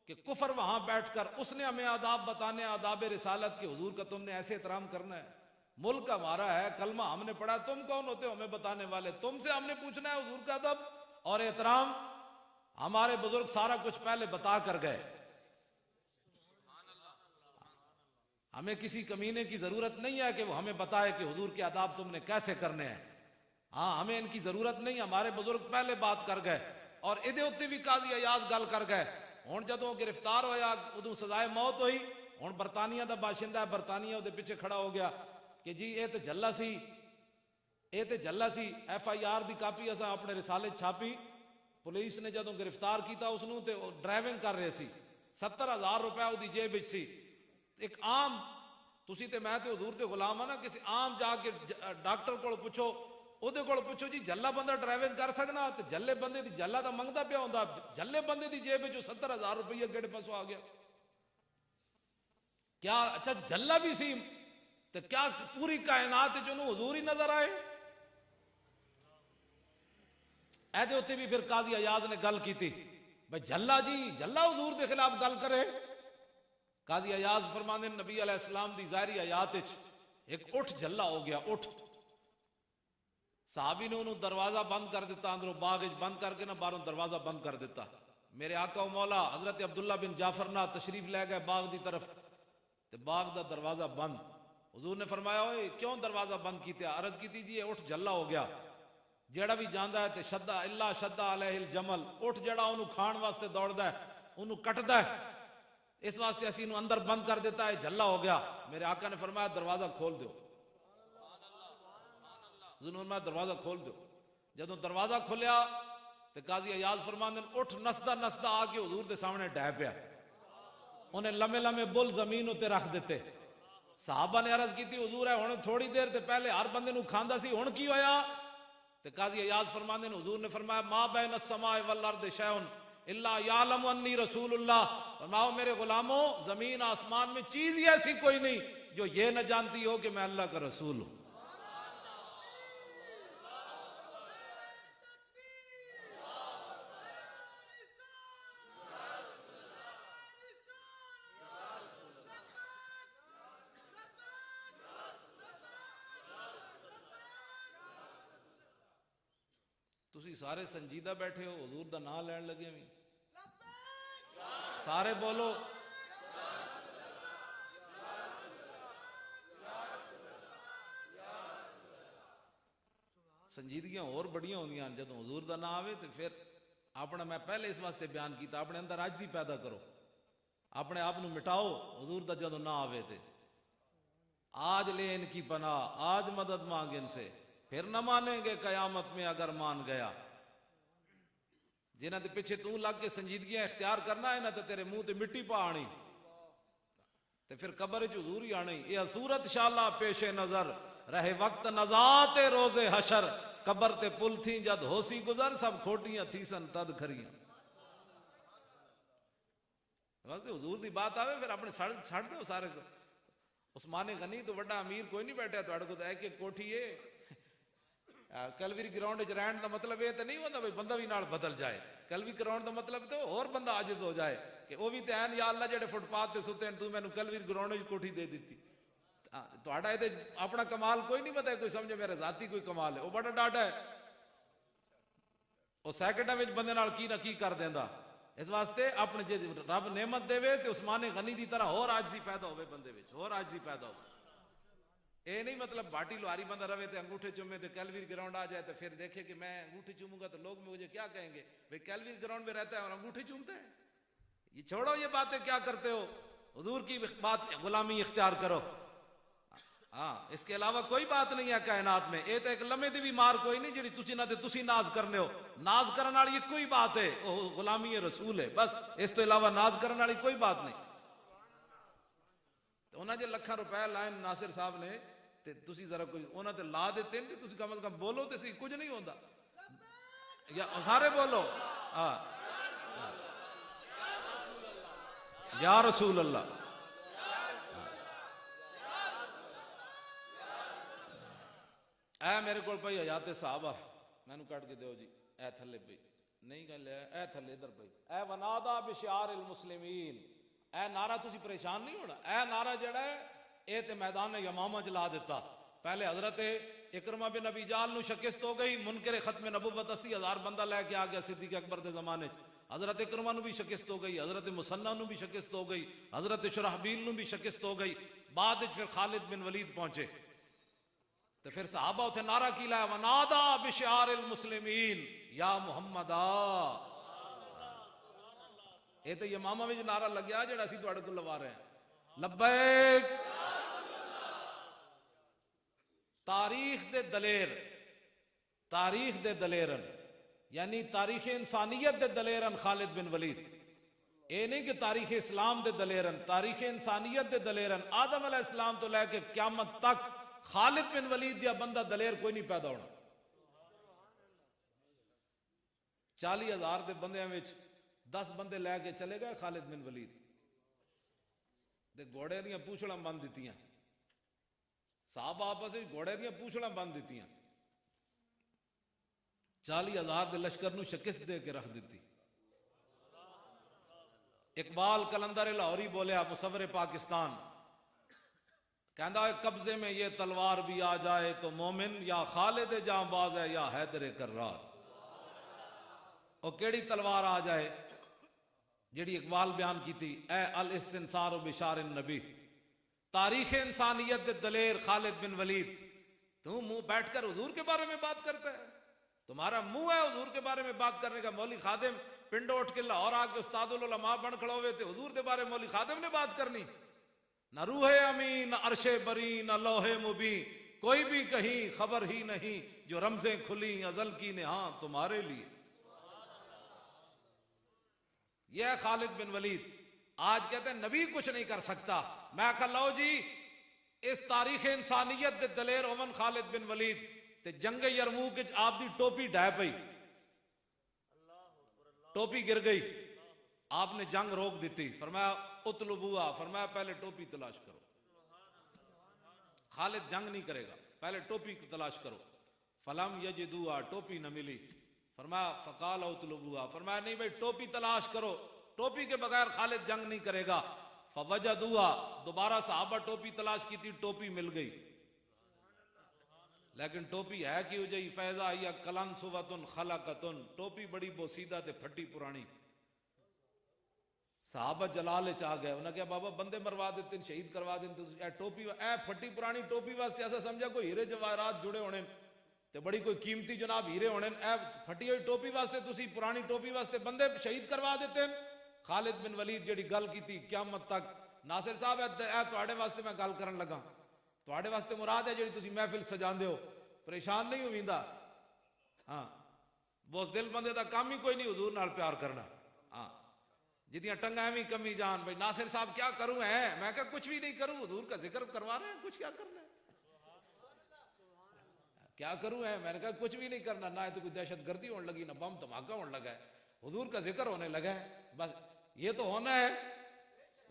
کہ کفر وہاں بیٹھ کر اس نے ہمیں آداب بتانے, آداب رسالت کے, حضور کا تم نے ایسے احترام کرنا ہے. ملک ہمارا ہے, کلمہ ہم نے پڑھا, تم کون ہوتے ہو ہمیں بتانے والے؟ تم سے ہم نے پوچھنا ہے حضور کا ادب اور احترام. ہمارے بزرگ سارا کچھ پہلے بتا کر گئے. ہمیں کسی کمینے کی ضرورت نہیں ہے کہ وہ ہمیں بتائے کہ حضور کے آداب تم نے کیسے کرنے ہیں. ہاں, ہمیں ان کی ضرورت نہیں. ہمارے بزرگ پہلے بات کر گئے اور ادھے اتنے بھی قاضی ایاز گل کر گئے. ہوں جدوں گرفتار ہویا ادوں سزائے موت ہوئی. ہوں برطانیہ دا باشندہ ہے, برطانیہ دے پیچھے کھڑا ہو گیا کہ جی اے تے جھلا سی, اے تے جھلا سی. FIR دی کاپی اساں اپنے رسالے چھاپی. پولیس نے جدوں گرفتار کیتا اس نوں تے ڈرائیونگ کر رہے سی, 70,000 روپے اودی جیب وچ سی. ایک عام, تسی تے میں تے حضور تے غلام ہاں نا, کسی عام جا کے ڈاکٹر کول پوچھو, اودے کول پوچھو جی جھلا بندہ ڈرائیونگ کر سکنا, تے جھلے بندے دی جھلا دا منگدا پیا ہوندا, جھلے بندے دی جیب وچ 70,000 روپیہ گڑے پاسوں آ گیا. کیا اچھا جھلا بھی سی تے کیا پوری کائنات وچ انہوں حضور ہی نظر آئے؟ اے دے اوتے بھی پھر قاضی ایاز نے گل کیتی بھئی جھلا جی جھلا حضور دے خلاف گل کرے. قاضی ایاز فرماندے نبی علیہ السلام دی ظاہری حیات وچ ایک اٹھ جھلا ہو گیا, اٹھ. صحابی نے انہوں دروازہ بند کر دیتا, اندروں باغ بند کر کے نہ باہروں دروازہ بند کر دیتا. میرے آقا و مولا حضرت عبداللہ بن جعفر نہ تشریف لے گئے باغ دی طرف, تے باغ دا دروازہ بند. حضور نے فرمایا اوئے کیوں دروازہ بند کیتے؟ عرض کیتی جی اٹھ جھلا ہو گیا, جیڑا بھی جاندا ہے تے شدہ اللہ شدہ علیہ الجمل, اٹھ جیڑا انہوں کھان واسطے دوڑدا ہے انہوں کٹدا ہے, اس واسطے اسی انہوں اندر بند کر دیتا ہے, جھلا ہو گیا. میرے آقا نے فرمایا دروازہ کھول دیو, حضور نے دروازہ کھول دیو. جدوں دروازہ کھولیا تے قاضی ایاز فرماندے اٹھ نسدا نسدا آ کے حضور دے سامنے ڈہ پیا. انہیں لمے لمے بل زمین اتے رکھ دیتے. صحابہ نے عرض کی تھی حضور ہے ہن تھوڑی دیر تے پہلے ہر بندے نو کھاندا سی, ہن کی ہویا؟ تے قاضی ایاز فرماندے حضور نے فرمایا ما بین السماء والارض شیء الا یعلم انی رسول اللہ. فرماؤ میرے غلاموں زمین آسمان میں چیز ہی ایسی کوئی نہیں جو یہ نہ جانتی ہو کہ میں اللہ کا رسول ہوں. تسی سارے سنجیدہ بیٹھے ہو, حضور دا نام لین لگے ہوئے سارے بولو سنجیدگیاں اور بڑیاں ہوندیاں جدوں حضور دا نام آوے تے پھر اپنا, میں پہلے اس واسطے بیان کیتا, اپنے اندر عاجزی پیدا کرو, اپنے آپ نو مٹاؤ. حضور دا جدوں نام آوے تے آج لے ان کی پناہ, آج مدد مانگ ان سے, پھر نہ مانیں گے قیامت میں اگر مان گیا. جنہاں دے پیچھے تو لگ کے سنجیدگیاں اختیار کرنا ہے نا تے تیرے منہ تے مٹی پا آنی تے پھر قبر وچ حضور ہی آنی. یہ صورت شالا پیش نظر رہے وقت نزات روز حشر, قبر تے پل تھی جد ہوسی گزر, سب کھوٹیاں تھی سن تد کھریاں. وقت حضور دی بات آوے پھر اپنے چھڑ دو سارے کو. عثمان غنی تو بڑا امیر کوئی نہیں بیٹھا تہاڈے کو تے ایک ایک کوٹھی ہے. کلوی گراؤنڈ وچ رہن دا مطلب یہ تے نہیں ہوندا بھئی بندہ بھی نال بدل جائے. کلوی گراؤنڈ دا مطلب تے اور بندہ عاجز ہو جائے کہ وہ بھی تے ہیں یا اللہ جڑے فٹ پاتھ تے ستے ہیں تو مینوں کلوی گراؤنڈ وچ کوٹھی دے دیتی. تہاڈا اے تے اپنا کمال کوئی نہیں پتا, کوئی سمجھے میرا ذاتی کوئی کمال ہے, وہ بڑا ڈاڈا ہے, وہ سیکنڈاں وچ بندے نال کی نہ کی کر دیندا. اس واسطے اپنے جے رب نعمت دے تے عثمان غنی دی طرح اور عاجزی پیدا ہوے بندے وچ, اور عاجزی پیدا ہوے. اے نہیں مطلب باٹی لوہاری بندہ رہے تے انگوٹھے چومے تے کیلویر گراؤنڈ آ جائے تو پھر دیکھے کہ میں انگوٹھی چوموں گا تو لوگ مجھے کیا کہیں گے, بھئی کیلویر گراؤنڈ میں رہتا ہے اور انگوٹھی چومتا ہے. یہ چھوڑو یہ باتیں کیا کرتے ہو, حضور کی بات غلامی اختیار کرو. ہاں اس کے علاوہ کوئی بات نہیں ہے کائنات میں. اے تے ایک لمحے دی بھی مار کوئی نہیں جڑی تسی نہ تے تسی ناز کرنے ہو. ناز کرن والی ایک کوئی بات ہے, وہ غلامی رسول ہے بس, اس تو علاوہ ناز کرن والی کوئی بات نہیں. انہاں جے لکھاں روپے لائن ناصر صاحب نے تے تسی ذرا کوئی انہاں تے لا دیتے ہیں تے تسی کم از کم بولو تے صحیح, کچھ نہیں ہوندا. یا سارے بولو یا رسول اللہ. اے میرے کو پئی حیات صحابہ میں کٹ کے دیو جی. اے تھلے پئی نہیں گل ہے, اے تھلے ادھر پئی. اے ونادا بشعار المسلمین, اے نعرہ تسی پریشان نہیں ہونا. اے نعرہ جڑا ہے اے تے میدان یمامہ چلا دیتا. پہلے حضرت اکرمہ بن ابی جہل نو شکست ہو گئی, منکر ختم نبوت 80,000 بندہ لے کے آ گیا صدیق اکبر دے زمانے چ. حضرت اکرمہ نو بھی شکست ہو گئی, حضرت مسنہ نو بھی شکست ہو گئی, حضرت شرحبیل نو بھی شکست ہو گئی. بعد وچ پھر خالد بن ولید پہنچے تو پھر صحابہ اتنے نعرہ کی لایا ونادا بشعار المسلمین یا محمد آ. یہ تو یمامہ میں نعرہ لگیا جڑا اسی تواڈے کول لوا رہے ہیں لبیک. تاریخ دے دلیر, تاریخ دے دلیرن یعنی تاریخ انسانیت دے دلیرن خالد بن ولید. اے نہیں کہ تاریخ اسلام دے دلیرن, تاریخ انسانیت دے دلیرن. آدم علیہ السلام تو لے کے قیامت تک خالد بن ولید جا بندہ دلیر کوئی نہیں پیدا ہونا. 40,000 دے بندیاں وچ 10 بندے لے کے چلے گئے خالد بن ولید دے گھوڑے دیاں پوچھڑاں بند دیتیاں. صحابہ آپس وچ گھوڑے دیاں پوچھڑاں بند دیتیاں. 40,000 دے لشکر نو شکست دے کے رکھ دیتی. اقبال کلندر لاہوری بولیا, مصور پاکستان, کہندا ہے قبضے میں یہ تلوار بھی آ جائے تو مومن یا خالد جاں باز ہے یا حیدر کرار. اور کیڑی تلوار آ جائے جیڑی اقبال بیان کی تھی, اے الاستنصار بشار النبی, تاریخ انسانیت دے دلیر خالد بن ولید. تم منہ بیٹھ کر حضور کے بارے میں بات کرتا ہے, تمہارا منہ ہے حضور کے بارے میں بات کرنے کا. مولوی خادم پنڈو اٹھ کے لاہور آ کے استاد العلماء بن کھڑو ہوئے تھے, حضور کے بارے میں مولوی خادم نے بات کرنی. نہ روح امین نہ عرش بری نہ لوح مبین, کوئی بھی کہیں خبر ہی نہیں جو رمزیں کھلی ازل کی نے ہاں تمہارے لیے. یہ ہے خالد بن ولید. آج کہتے ہیں نبی کچھ نہیں کر سکتا. میں کہا لو جی اس تاریخ انسانیت دے دلیر اومن خالد بن ولید تے جنگ یرموک وچ آپ دی ٹوپی ڈھہ پئی, ٹوپی گر گئی, آپ نے جنگ روک دیتی. فرمایا اطلبوها, فرمایا پہلے ٹوپی تلاش کرو. خالد جنگ نہیں کرے گا, پہلے ٹوپی تلاش کرو. فلم یجدوها, ٹوپی نہ ملی. فرمایا فقال اطلبوها, فرمایا نہیں بھائی ٹوپی تلاش کرو, ٹوپی کے بغیر خالد جنگ نہیں کرے گا. فوجدوها, دوبارہ صحابہ ٹوپی تلاش کی تھی, ٹوپی مل گئی. لیکن ٹوپی ہے کی ہو جائی فیضا یا کلن صوتن خلقتن, ٹوپی بڑی بوسیدہ تے پھٹی پرانی. صحابہ جلال چاہ گئے, انہوں نے کہا بابا بندے مروا دیتے شہید کروا دیتے, اے ٹوپی اے پھٹی پرانی ٹوپی واسطے ایسا سمجھا کوئی ہیرے جواہرات جڑے ہونے تے بڑی کوئی قیمتی جناب ہیرے ہونے, اے پھٹی ہوئی ٹوپی واسطے تسی پرانی ٹوپی واسطے بندے شہید کروا دیتے ہیں. خالد بن ولید جڑی گل کی تھی قیامت تک, ناصر صاحب اے تواڈے واسطے میں گل کرن لگا, تواڈے واسطے مراد ہے جڑی تسی محفل سجاندے ہو, پریشان نہیں ہوئیندہ. ہاں بوس دل بندے دا کام ہی کوئی نہیں حضور نال پیار کرنا. ہاں جتیاں ٹنگا ایویں کمی جان, بھائی ناصر صاحب کیا کروں ہے, میں کہا کچھ بھی نہیں کروں, حضور کا ذکر کروا رہے ہیں, کچھ کیا کرنا ہے, کیا کروں ہے, میں نے کہا کچھ بھی نہیں کرنا. نہ تو کوئی دہشت گردی ہونے لگی, نہ بم دھماکہ ہونے لگا ہے, حضور کا ذکر ہونے لگا ہے, بس یہ تو ہونا ہے.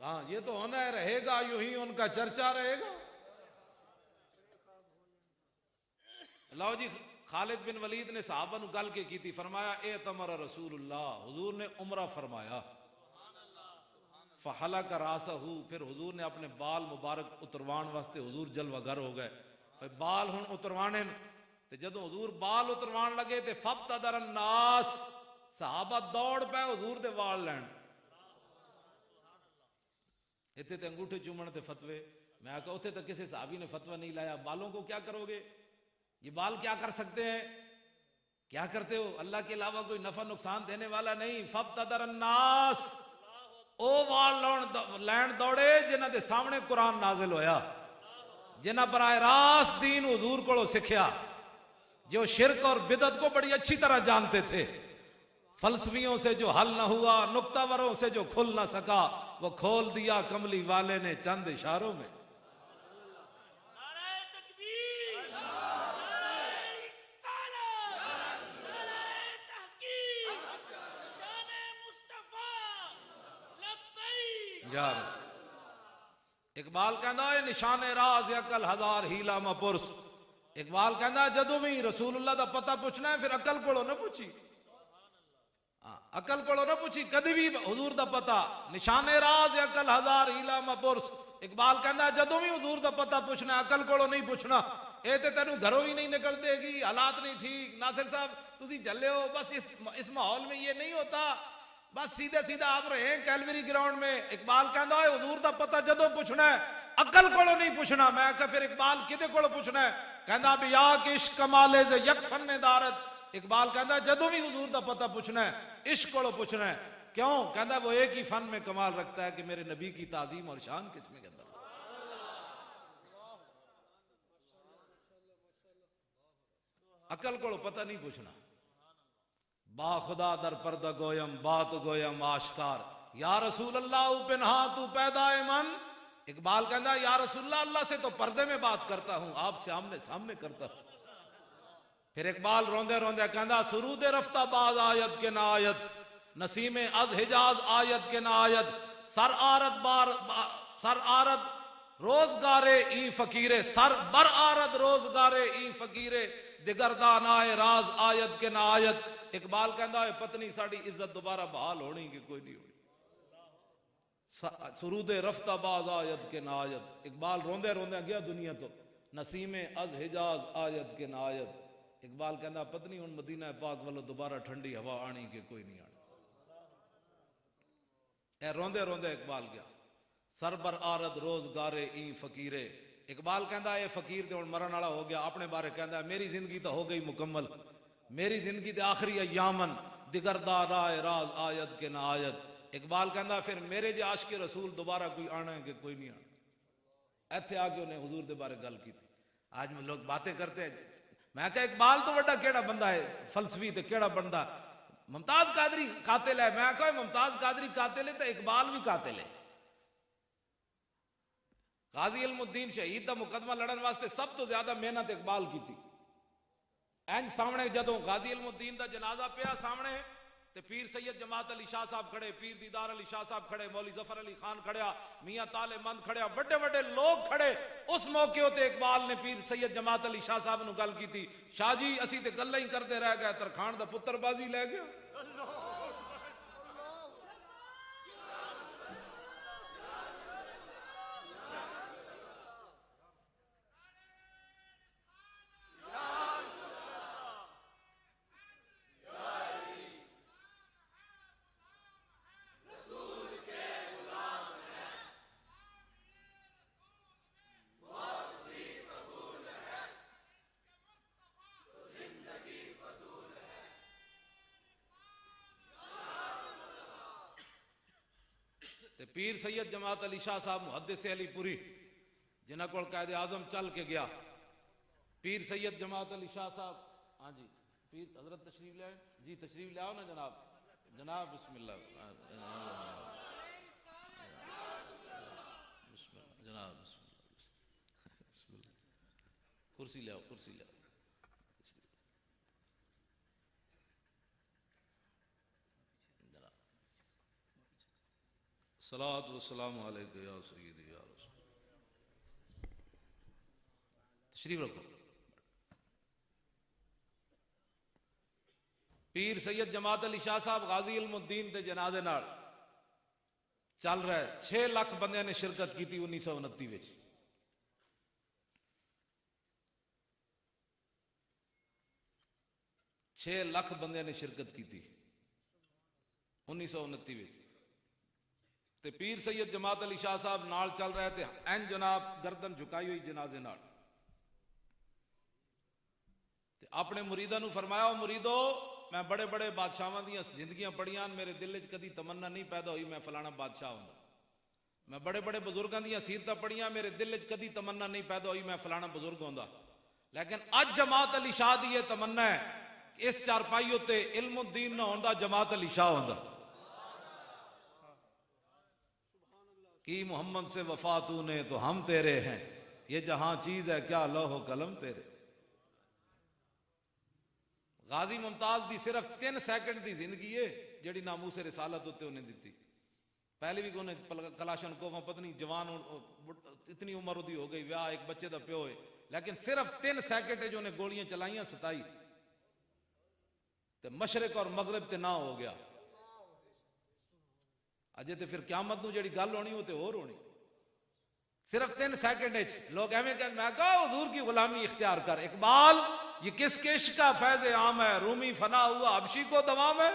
ہاں یہ تو ہونا ہے, رہے گا یوں ہی ان کا چرچا رہے گا. لو جی خالد بن ولید نے صحابہ نو گل کے کی تھی, فرمایا اعتمر رسول اللہ, حضور نے عمرہ فرمایا. فحلق راسہ, پھر حضور نے اپنے بال مبارک اتروان واسطے حضور جلوہ گر ہو گئے. بال ہن اتروانے تے جدوں حضور بال اتروان لگے تے فابتدر الناس, صحابہ دوڑ پے حضور دے وال لین. اتنے تے انگوٹھے چومن تے فتوے, میں کہا اتنے تو کسی صحابی نے فتوہ نہیں لایا, بالوں کو کیا کرو گے, یہ بال کیا کر سکتے ہیں, کیا کرتے ہو, اللہ کے علاوہ کوئی نفع نقصان دینے والا نہیں. فابتدر الناس, او وال لین دوڑے جنہ دے سامنے قرآن نازل ہویا, جنہ براہ راست دین حضور کو سکھیا, جو شرک اور بدعت کو بڑی اچھی طرح جانتے تھے. فلسفیوں سے جو حل نہ ہوا, نکتہ وروں سے جو کھل نہ سکا, وہ کھول دیا کملی والے نے چند اشاروں میں. یا رسول اقبال کہندا ہے نشان راز عقل ہزار ہیلا مپرس. اقبال کہندا جدوں بھی رسول اللہ دا پتہ پوچھنا ہے پھر عقل کولوں نہ پوچھی, عقل کولوں نہ پوچھی کدی بھی حضور دا پتہ. نشان راز عقل ہزار ہیلا مپرس. اقبال کہندا جدوں بھی حضور دا پتہ پوچھنا عقل کولوں نہیں پوچھنا. اے تے تینوں گھروں ہی نہیں نکل دے گی, حالات نہیں ٹھیک. ناصر صاحب تسی جلے ہو بس اس ماحول میں یہ نہیں ہوتا, بس سیدھے سیدھا آپ رہے ہیں کیلوری گراؤنڈ میں. اقبال کہندا ہے حضور دا پتہ جدوں پوچھنا ہے عقل کولوں نہیں پوچھنا. میں کہا پھر اقبال کدے کولوں پوچھنا ہے؟ کہندا بیا کہ عشق کمالے ز یک فن دارت. اقبال کہندا جدوں بھی حضور دا پتہ پوچھنا ہے عشق کولوں پوچھنا ہے. کیوں؟ کہندا وہ ایک ہی فن میں کمال رکھتا ہے کہ میرے نبی کی تعظیم اور شان کس میں کہندا. عقل کولوں پتہ نہیں پوچھنا. با خدا در پردہ گویم بات گویم آشکار. یا رسول اللہ او پنہا تو پیدا من. اقبال کہندا یا رسول اللہ, اللہ سے تو پردے میں بات کرتا ہوں, آپ سے آمنے سامنے کرتا ہوں. پھر اقبال روندے روندے کہندا سرود رفتہ باز آیت کے نہ آیت, نسیم از حجاز آیت کے نہ آیت, سر آرد روزگارے ای فقیرے, سر بر آرد روزگارے ای فقیرے, دگردان آئے راز آیت کے نہ آیت. اقبال کہندا ہے پتنی ساڑی عزت دوبارہ بحال ہونی کہ کوئی نہیں ہونی. سرود رفتہ باز آیت کے نہ آیت. اقبال روندے روندے گیا دنیا تو, نسیم از حجاز آیت کے نہ آیت. اقبال کہندا پتنی ان مدینہ پاک والو دوبارہ ٹھنڈی ہوا آنی کہ کوئی نہیں آنی. اے روندے روندے اقبال گیا سر بر آرد روزگارے ای فقیرے. اقبال کہندا اے فقیر تے ہن مرن والا ہو گیا. اپنے بارے کہندا میری زندگی تو ہو گئی مکمل, میری زندگی تے آخری ایامن دگردار آئے راز آیت کے نہ آیت. اقبال کہندا پھر میرے جے عاشق رسول دوبارہ کوئی آنا ہے کہ کوئی نہیں آنا. ایتھے آ کے انہیں حضور دے بارے گل کی تھی. آج میں لوگ باتیں کرتے ہیں, میں کہا اقبال تو بڑا کیڑا بندہ ہے فلسفی تے کیڑا بندہ. ممتاز قادری قاتل ہے. میں کہا ممتاز قادری قاتل ہے تو اقبال بھی قاتل ہے. غازی علم الدین شہید دا مقدمہ لڑن واسطے سب تو زیادہ محنت اقبال کی تھی. اینج سامنے جدوں غازی علم الدین دا جنازہ پیا سامنے تے پیر سید جماعت علی شاہ صاحب کھڑے, پیر دیدار علی شاہ صاحب کھڑے, مولوی ظفر علی خان کھڑیا, میاں طالب مند کھڑیا, بڑے بڑے لوگ کھڑے. اس موقع تے اقبال نے پیر سید جماعت علی شاہ صاحب نو گل کی تھی, شاہ جی اسی تے گلاں ہی کرتے رہ گئے, ترکھان دا پتر بازی لے گیا. پیر سید جماعت علی شاہ صاحب محدث علی پوری جنہ کو قائد اعظم چل کے گیا. پیر سید جماعت علی شاہ صاحب, ہاں جی پیر حضرت تشریف لے آئے جی, تشریف لے آؤ نا جناب. جناب بسم اللہ, بسم اللہ جناب, بسم اللہ, کرسی لے آؤ, کرسی لے آؤ. صلاۃ والسلام علیکہ یا سیدی یا رسول. تشریف رکھو. پیر سید جماعت علی شاہ صاحب غازی علم الدین دے جنازے نال چل رہا ہے. 6 لاکھ بندے نے شرکت کی تھی 1929 وچ. 6 لاکھ بندے نے شرکت کی تھی 1929 وچ. تے پیر سید جماعت علی شاہ صاحب نال چل رہے تھے, این جناب گردن جھکائی ہوئی جنازے نال. تے اپنے مریداں نو فرمایا, مریدو میں بڑے بڑے بادشاہاں دیاں زندگیاں پڑھیاں, میرے دل وچ کدی تمنا نہیں پیدا ہوئی میں فلانا بادشاہ ہوندا. میں بڑے بڑے بزرگاں دیاں سیرتاں پڑھیاں, میرے دل وچ کدی تمنا نہیں پیدا ہوئی میں فلانا بزرگ ہوندا. لیکن اج جماعت علی شاہ دی یہ تمنا ہے کہ اس چارپائی تے علم الدین نہ ہوندا, جماعت علی شاہ ہوندا. کی محمد سے وفا تو نے تو ہم تیرے ہیں, یہ جہاں چیز ہے کیا لوح و قلم تیرے. غازی ممتاز دی صرف 3 سیکنڈ دی زندگی ہے جڑی ناموس رسالت ہوتے انہیں دیتی. پہلے بھی کونے کلاشن کوفاں پتنی جوان اتنی عمر دی ہو گئی ویاہ ایک بچے دا پیو ہے لیکن صرف 3 سیکنڈ جو نے گولیاں چلائیاں 27 تے مشرق اور مغرب تے نہ ہو گیا اجے تے پھر قیامت نو جڑی گل ہونی وہ تے اور ہونی صرف 3 سیکنڈ لوگ ایویں کہ میں کہا حضور کی غلامی اختیار کر اقبال یہ کس کے عشق کا فیض عام ہے رومی فنا ہوا حبشی کو دوام ہے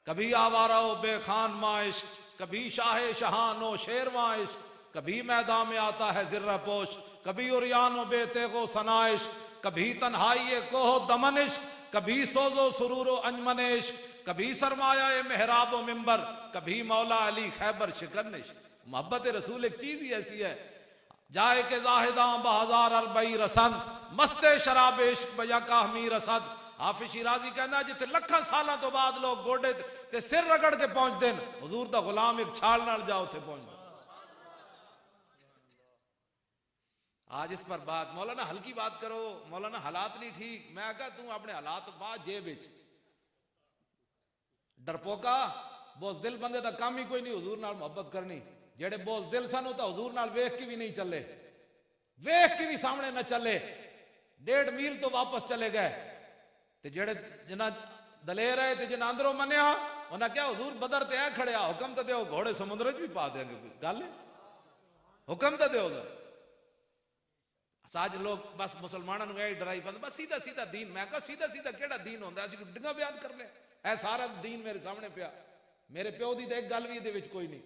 کبھی آوارہ و بے خان ماں عشق کبھی شاہ شہان و شیرواں عشق کبھی میدان میں آتا ہے زرہ پوش کبھی عریان و بے تیغ و ثنا عشق کبھی تنہائی کوہ دمن عشق کبھی سوز و سرور و انجمن عشق کبھی سرمایہ محراب و منبر کبھی مولا علی خیبر شکن عشق محبت رسول ایک چیز ہی ایسی ہے جائے کہ زاہداں بہزار اربعی رسن مست شراب عشق بیا کاہمی رسد حافظ شیرازی کہنا جتے لکھاں سالاں تو بعد لوگ گوڑے تے سر رگڑ کے پہنچ دیں حضور دا غلام ایک چھال نال جاؤ تھے پہنچ دیں آج اس پر بات مولانا ہلکی بات کرو مولانا حالات نہیں ٹھیک میں کہا تم اپنے حالات بات جیب وچ ڈرپوکا بوز دل بندے دا کام ہی کوئی نہیں حضور نال محبت کرنی جڑے بوز دل سن تا حضور نال ویکھ کے بھی نہیں چلے ویکھ کے بھی سامنے نہ چلے 1.5 میل تو واپس چلے گئے تے جڑے جنہ دلیر ہے تے جنہ اندروں منیا انہاں کیا حضور بدر تے اے کھڑیا حکم تے دیو گھوڑے سمندر وچ بھی پا دیں گے گل حکم تے دیو ساج لوگ بس مسلمانوں نے ڈرائی بند بس سیدھا سیدھا دین میں کہا سیدھا سیدھا کیڑا دین ہوندا اسی ڈنگا بیان کر لیں اے سارا دین میرے سامنے پیا میرے پیو دی تے ایک گل وی دے وچ کوئی نہیں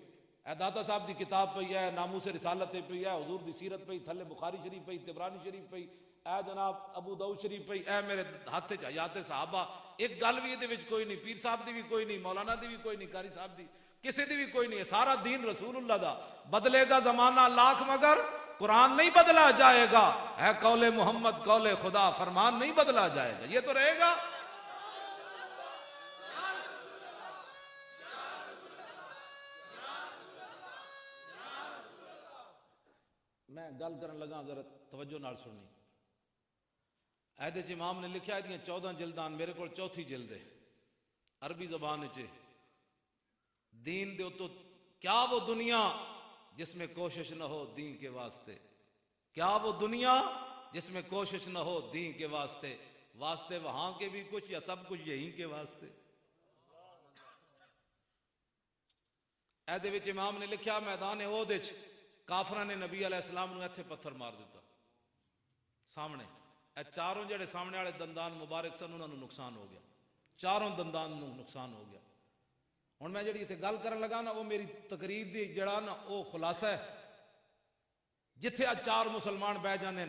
اے داتا صاحب دی کتاب پئی ہے ناموس رسالت پئی ہے حضور دی سیرت پئی تھلے بخاری شریف پئی طبرانی شریف پئی اے جناب ابو داؤد شریف پئی اے میرے ہاتھ وچ حیات صحابہ ایک گل وی دے وچ کوئی نہیں پیر صاحب دی بھی کوئی نہیں مولانا دی بھی کوئی نہیں قاری صاحب دی کسی دی بھی کوئی نہیں سارا دین رسول اللہ دا بدلے گا زمانہ لاکھ مگر قرآن نہیں بدلا جائے گا اے قول محمد قول خدا فرمان نہیں بدلا جائے گا یہ تو رہے گا میں گل کرن لگا ذرا توجہ نال سننی ایدے امام نے لکھا ہے 14 جلدان میرے کو 4تھی جلد ہے عربی زبان چ دین دے تو کیا وہ دنیا جس میں کوشش نہ ہو دین کے واسطے کیا وہ دنیا جس میں کوشش نہ ہو دین کے واسطے واسطے وہاں کے بھی کچھ یا سب کچھ یہی کے واسطے ایدے وچ امام نے لکھا میدان احد وچ کافراں نے نبی علیہ السلام نو ایتھے پتھر مار دیتا سامنے اے چاروں جڑے سامنے والے دندان مبارک سن انہاں نو نقصان ہو گیا چاروں دندان نو نقصان ہو گیا ہن میں جڑی ایتھے گل کرن لگا نا وہ میری تقریر دی جڑا نا وہ خلاصہ ہے جتھے آ 4 مسلمان بہ جاندے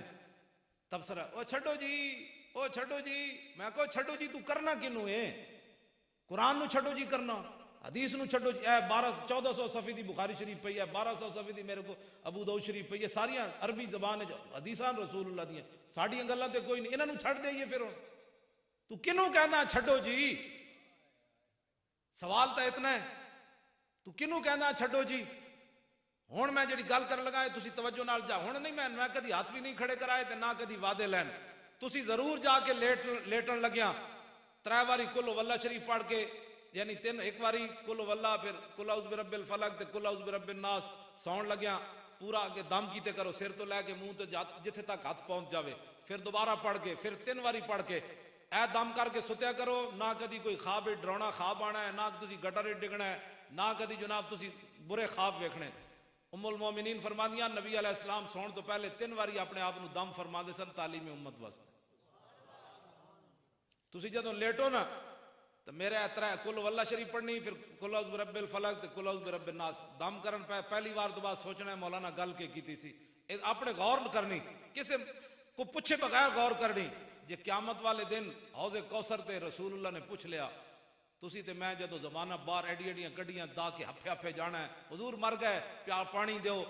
تبصرہ او چھڈو جی میں کہو چھڈو جی تو کرنا کینوں ہے قرآن نو چھڈو جی کرنا حدیث نو چھڈو جی اے 1400 صفحے دی بخاری شریف پئی ہے 1200 صفحے دی میرے کو ابو داؤد شریف پئی ہے ساریاں عربی زبان حدیثاں رسول اللہ دیاں ساڈیاں گلاں تے کوئی نہیں انہاں نو چھڈ دئیے پھر تو کینوں کہنا چھڈو جی سوال تو اتنا ہے تو کنوں کہنا چھڈو جی ہن میں جڑی گل کرن لگا تسی توجہ نال جا ہن نہیں میں کدی ہاتھ بھی نہیں کھڑے کرائے تے نہ کدی وعدے لین تسی ضرور جا کے لیٹن لگیا 3 واری کل واللہ شریف پڑھ کے یعنی 3 ایک واری کل واللہ پھر کل اعوذ برب الفلق تے کل اعوذ برب الناس سون لگیا پورا اگے دم کیتے کرو سر تو لے کے منہ تو جتھے تک ہاتھ پہنچ جاوے پھر دوبارہ پڑھ کے پھر 3 واری پڑھ کے اے دم کر کے ستیا کرو نہ کدی کوئی خواب ڈرونا خواب آنا ہے نہ تسی گٹر ڈگنا ہے نہ کدی جناب تسی برے خواب ویکھنے ام المومنین فرماندیاں نبی علیہ السلام سون تو پہلے 3 واری اپنے آپ نو دم فرماندے سن تعلیم امت واسطے تسی جدوں لیٹو نا تو میرے اترا کل واللہ شریف پڑھنی پھر کل اعوذ برب الفلق تے کل اعوذ برب الناس دم کرن پہلی بار تو بعد سوچنا ہے مولانا گل کے کیتی سی اپنے غور کرنی کسے کو پوچھے بغیر غور کرنی جے قیامت والے دن حوض کوثر تے رسول اللہ نے پوچھ لیا تسی تے میں جدو زمانہ باہر ایڈیاں کڈیاں دا کے ہفے جانا ہے حضور مر گئے پیار پانی دیو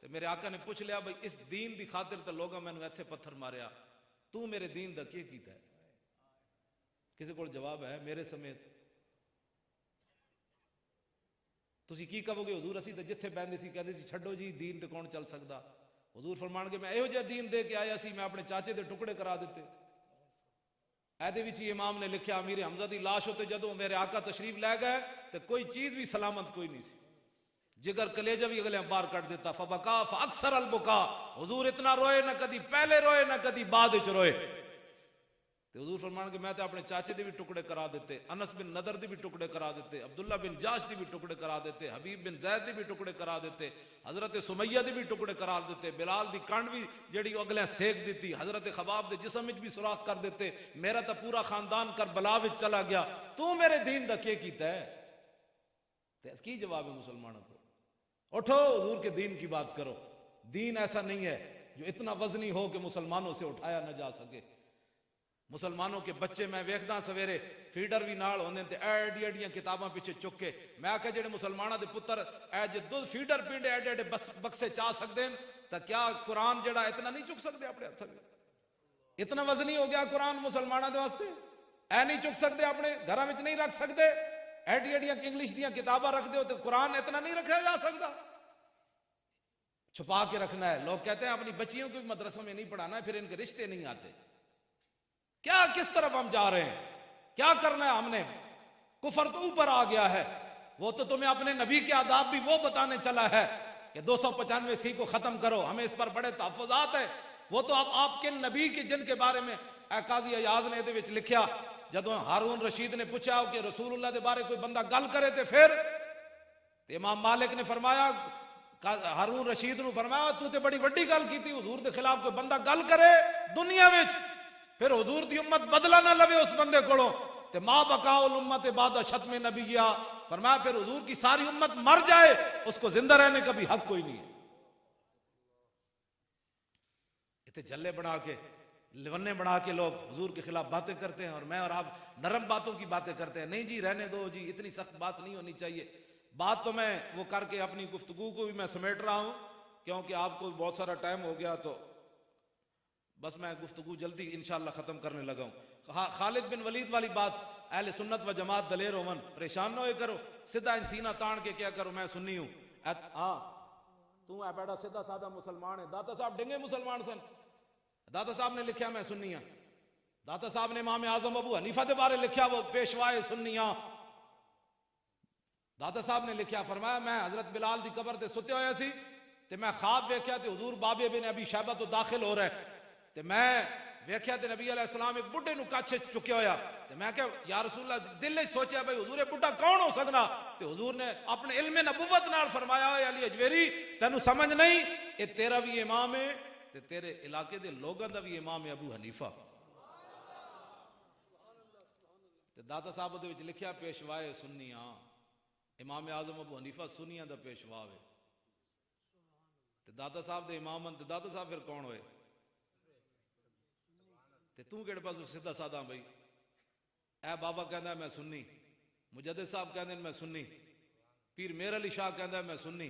تے میرے آقا نے پوچھ لیا بھئی اس دین دی خاطر تے لوگاں میں نے ایتھے پتھر ماریا تو میرے دین دا کی کیتا ہے کسی کو جواب ہے میرے سمیت تسی کی کہو گے حضور اسی تے جتھے بیندے سی کہندے سی چھڈو جی دین تے کون چل سکدا حضور فرمان گے میں ایہو جہا دین دے کے آیا سی میں اپنے چاچے دے ٹکڑے کرا دیتے ایدے وچ امام نے لکھیا امیر حمزہ دی لاش ہوتے جدوں میرے آقا تشریف لے گئے تے کوئی چیز بھی سلامت کوئی نہیں سی، جگر کلیجہ بھی اگلے باہر کٹ دیتا، فبکا فاکثر البکا، حضور اتنا روئے نہ کدی پہلے روئے نہ کدی بعد وچ روئے۔ تے حضور فرمان کہ میں تے اپنے چاچے دے بھی ٹکڑے کرا دیتے، انس بن نضر دے بھی ٹکڑے کرا دیتے، عبداللہ بن جاش دے بھی ٹکڑے کرا دیتے، حبیب بن زید دے بھی ٹکڑے کرا دیتے، حضرت سمیہ دے بھی ٹکڑے کرا دیتے، بلال دی کانڈ بھی جڑی اگلے سیک دیتی، حضرت خباب دے جسم وچ بھی سوراخ کر دیتے، میرا تا پورا خاندان کربلا وچ چلا گیا، تو میرے دین دا کیا کیتا ہے؟ تے کی جواب ہے مسلمانوں کو؟ اٹھو حضور کے دین کی بات کرو۔ دین ایسا نہیں ہے جو اتنا وزنی ہو کہ مسلمانوں سے اٹھایا نہ جا سکے۔ مسلمانوں کے بچے میں ویکھدا سویرے فیڈر بھی نال ہوندے تے ایڈی ایڈیاں کتاباں پیچھے چک کے، میں آکھیا جڑے مسلماناں دے پتر اے جے دو فیڈر پینڈے ایڈے ایڈے بکسے چا سکدے ہیں تے کیا قرآن جڑا اتنا نہیں چک سکدے اپنے ہتھ وچ؟ اتنا وزنی ہو گیا قرآن مسلماناں دے واسطے؟ اے نہیں چک سکدے اپنے گھراں وچ نہیں رکھ سکدے؟ ایڈی ایڈیاں انگلش دیاں کتاباں رکھ دے ہو تے قرآن اتنا نہیں رکھا جا سکدا؟ چھپا کے رکھنا ہے۔ لوگ کہتے ہیں اپنی بچیوں کو بھی مدرسوں میں نہیں پڑھانا ہے، پھر ان کے رشتے نہیں آتے۔ کیا کس طرف ہم جا رہے ہیں؟ کیا کرنا ہے ہم نے؟ کفر تو اوپر آ گیا ہے، وہ تو تمہیں اپنے نبی کے آداب بھی وہ بتانے چلا ہے کہ 295 کو ختم کرو، ہمیں اس پر بڑے تحفظات ہے۔ وہ تو آپ کے نبی کے جن کے بارے میں اے قاضی ایاز نے دے وچ لکھیا، جدوں ہارون رشید نے پوچھا کہ رسول اللہ دے بارے کوئی بندہ گل کرے تے پھر تے امام مالک نے فرمایا، ہارون رشید نو فرمایا تو تے بڑی وڈی گل کیتی، حضور دے خلاف کوئی بندہ گل کرے دنیا وچ پھر حضور دی امت بدلہ نہ لوے اس بندے کولوں تے ما بقاء الامت بعد شتم نبیہ، فرمایا پھر حضور کی ساری امت مر جائے اس کو زندہ رہنے کا بھی حق کوئی نہیں ہے۔ اتنے جلے بنا کے لونے بنا کے لوگ حضور کے خلاف باتیں کرتے ہیں، اور میں اور آپ نرم باتوں کی باتیں کرتے ہیں۔ نہیں جی رہنے دو جی، اتنی سخت بات نہیں ہونی چاہیے۔ بات تو میں وہ کر کے اپنی گفتگو کو بھی میں سمیٹ رہا ہوں کیونکہ آپ کو بہت سارا ٹائم ہو گیا، تو بس میں گفتگو جلدی انشاءاللہ ختم کرنے لگا ہوں۔ خالد بن ولید والی بات، اہل سنت و جماعت دلیر ہوون، پریشان نہ ہوئے کرو، سیدھا ان سینہ تان کے کیا کرو میں سنی ہوں۔ ہاں تو ہے بیٹا سیدھا سادہ مسلمان ہے۔ داتا صاحب ڈنگے مسلمان سن، داتا صاحب نے لکھیا میں سنی ہوں۔ داتا صاحب نے امام اعظم ابو حنیفہ دے بارے لکھیا وہ پیشوائے سنیاں۔ داتا صاحب نے لکھیا، فرمایا میں حضرت بلال دی قبر تے ستے ہویا سی تے میں خواب ویکھیا تے حضور بابے بن ابی شیبہ تو داخل ہو رہے تے میں ویکھیا تے نبی علیہ السلام ایک بڈھے نو کچھ چکیا ہویا تے میں کہ یا رسول اللہ، دل وچ سوچیا بھائی حضور بڈھا کون ہو سکدا؟ تے حضور نے اپنے علم نبوت نال فرمایا، اے علی اجویری تینوں سمجھ نہیں، اے تیرا بھی امام ہے تے تیرے علاقے دے لوگاں دا بھی امام ہے ابو حنیفہ۔ تے داتا صاحب دے وچ لکھیا پیشوائے سنیاں، امام اعظم ابو حنیفہ سنیاں دا پیشوا ہے تے داتا صاحب دے امام تے داتا صاحب پھر کون ہوئے؟ تے تو کہڑے پاسوں سیدھا سادہ بھائی؟ اے بابا کہندا ہے میں سنی، مجدد صاحب کہندے میں سنی، پیر میر علی شاہ کہندا ہے میں سنی،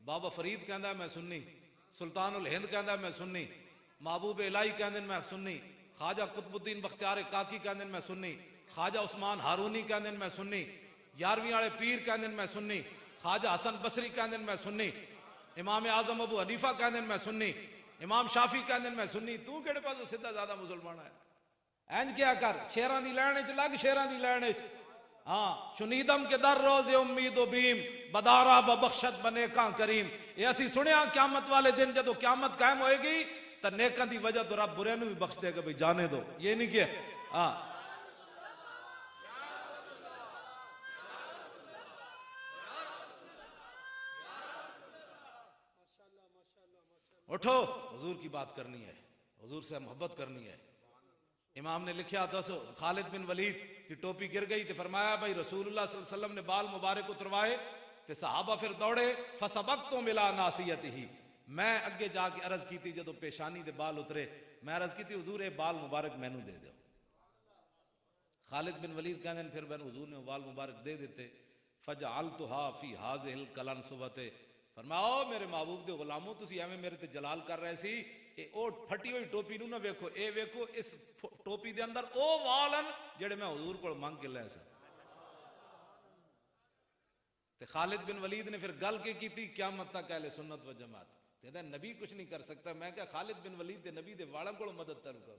بابا فرید کہندا ہے میں سنی، سلطان الہند کہندا ہے میں سنی، محبوب الہی کہندے میں سنی، خواجہ قطب الدین بختیار کاکی کہندے میں سنی، خواجہ عثمان ہارونی کہندے میں سنی، 11ویں والے پیر کہندے میں سنی، خواجہ حسن بصری کہندے میں سنی، امام اعظم ابو حنیفہ کہندے میں سنی، امام شافی کہندے میں سنی۔ تو کہڑے پاسوں سیدھا زیادہ مسلمان ہے؟ اینج کیا کر، شیران دی لین وچ لگ، شیران دی لین وچ۔ ہاں شنیدم کے در روز امید و بیم، بدارا ببخشت بنے کان کریم۔ یہ اسی سنیا قیامت والے دن جدو قیامت قائم ہوئے گی تو نیکاں دی وجہ تو رب برے نو بھی بخش دے گا، بھئی جانے دو، یہ نہیں کیا۔ ہاں اٹھو، حضور کی بات کرنی ہے، حضور سے محبت کرنی ہے۔ امام نے لکھیا دسو، خالد بن ولید کی ٹوپی گر گئی تو فرمایا بھائی رسول اللہ صلی اللہ علیہ وسلم نے بال مبارک اتروائے تو صحابہ پھر دوڑے، فسبقتم الی ناصیتہ، میں اگے جا کے عرض کی تھی جدو پیشانی دے بال اترے، میں عرض کی تھی حضور اے بال مبارک مینوں دے دیو۔ خالد بن ولید کہندے ہیں پھر میں حضور نے بال مبارک دے دیتے، فجعلتها فی هذه القلنسوۃ، فرماؤ میرے محبوب دے غلاموں تسی ایویں میرے تے جلال کر رہے سی، اے او پھٹی ہوئی ٹوپی نو نہ ویکھو، اے ویکھو اس ٹوپی دے اندر او والن جڑے میں حضور کو مانگ کے لے سا۔ تے خالد بن ولید نے پھر گل کی تھی قیامت تک اہل سنت و جماعت کہتا ہے نبی کچھ نہیں کر سکتا، میں کہا خالد بن ولید دے نبی دے والاں کو مدد تر کرو۔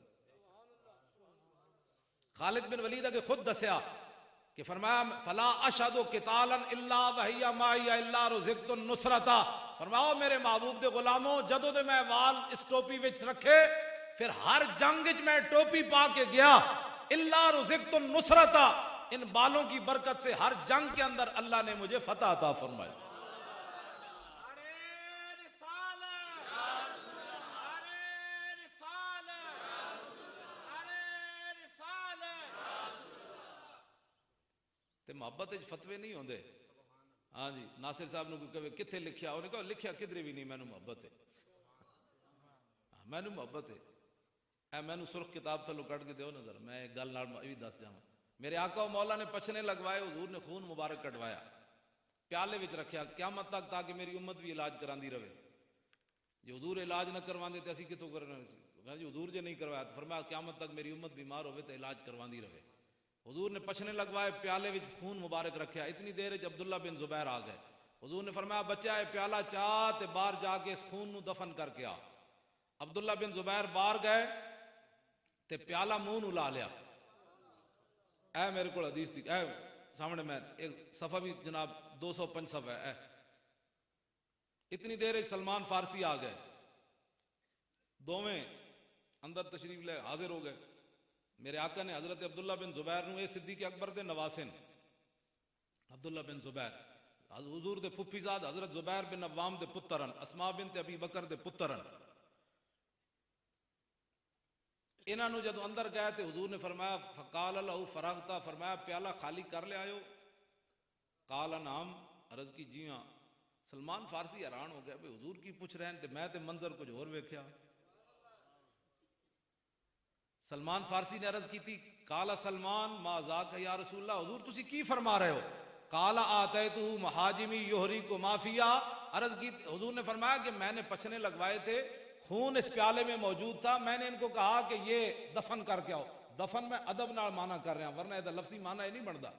خالد بن ولید کے خود دسیا کہ فرمایا فلا اشہد قتالا الا وہی معی الا رزقت النصرۃ، فرماؤ میرے محبوب دے غلاموں جدوں دے میں وال اس ٹوپی وچ رکھے پھر ہر جنگ وچ میں ٹوپی پا کے گیا، الا رزقت النصرۃ، ان بالوں کی برکت سے ہر جنگ کے اندر اللہ نے مجھے فتح عطا فرمائی۔ تے محبت فتوے نہیں ہوندے۔ ہاں جی، ناصر صاحب نے کوئی کہے کتنے لکھیا، انہوں نے کہا لکھیا کدھر بھی نہیں، مینوں محبت ہے، مینوں محبت ہے۔ اے مینوں سرخ کتاب تھلو کٹ کے دیو نظر، میں ایک گل نال بھی دس جاواں۔ میرے آقا و مولا نے پچھنے لگوائے، حضور نے خون مبارک کٹوایا، پیالے وچ رکھیا قیامت تک تاکہ میری امت بھی علاج کراندی رہے۔ جی حضور علاج نہ کرواندے تے اسی کتوں کرنا سی؟ جی حضور جے نہیں کروایا تو فرمایا قیامت تک میری امت بیمار ہوئے تو علاج کرواندی رہے۔ حضور نے پچھنے لگوائے، پیالے وچ خون مبارک رکھیا، اتنی دیر وچ عبداللہ بن زبیر آ گئے۔ حضور نے فرمایا بچہ ہے پیالہ چاہ تے باہر جا کے اس خون نو دفن کر کے آ۔ عبداللہ بن زبیر باہر گئے تے پیالہ منہ نو لا لیا۔ اے میرے کو حدیث دی اے سامنے میں ایک صفحہ بھی جناب 205 صفحہ ہے۔ اتنی دیر سلمان فارسی آ گئے، دوویں اندر تشریف لے حاضر ہو گئے۔ میرے آقا نے حضرت عبداللہ بن زبیر نو اے صدیق اکبر دے نواسن عبداللہ بن زبیر حضور دے پھپھی زاد حضرت زبیر بن عوام دے پترن، اسماء بنت ابی بکر دے پترن، انہاں نو جدو اندر گئے تے حضور نے فرمایا فقال لہو فرغتا، فرمایا پیالہ خالی کر لے آئے ہو؟ قال نعم، عرض کی جی ہاں۔ سلمان فارسی حیران ہو گیا، حضور کی پوچھ رہے ہیں تے میں تے منظر کچھ اور ویکھیا۔ سلمان فارسی نے عرض کی تھی قال سلمان ما ذاک یا رسول اللہ، حضور تسی کی فرما رہے ہو؟ قال آتیتہ محاجمی یحریک ما فیہا، عرض کی حضور نے فرمایا کہ میں نے پچھنے لگوائے تھے، خون اس پیالے میں موجود تھا، میں نے ان کو کہا کہ یہ دفن کر کے آؤ۔ دفن میں ادب نال معنی کر رہا ہوں ورنہ یہ لفظی معنی یہ نہیں بنتا۔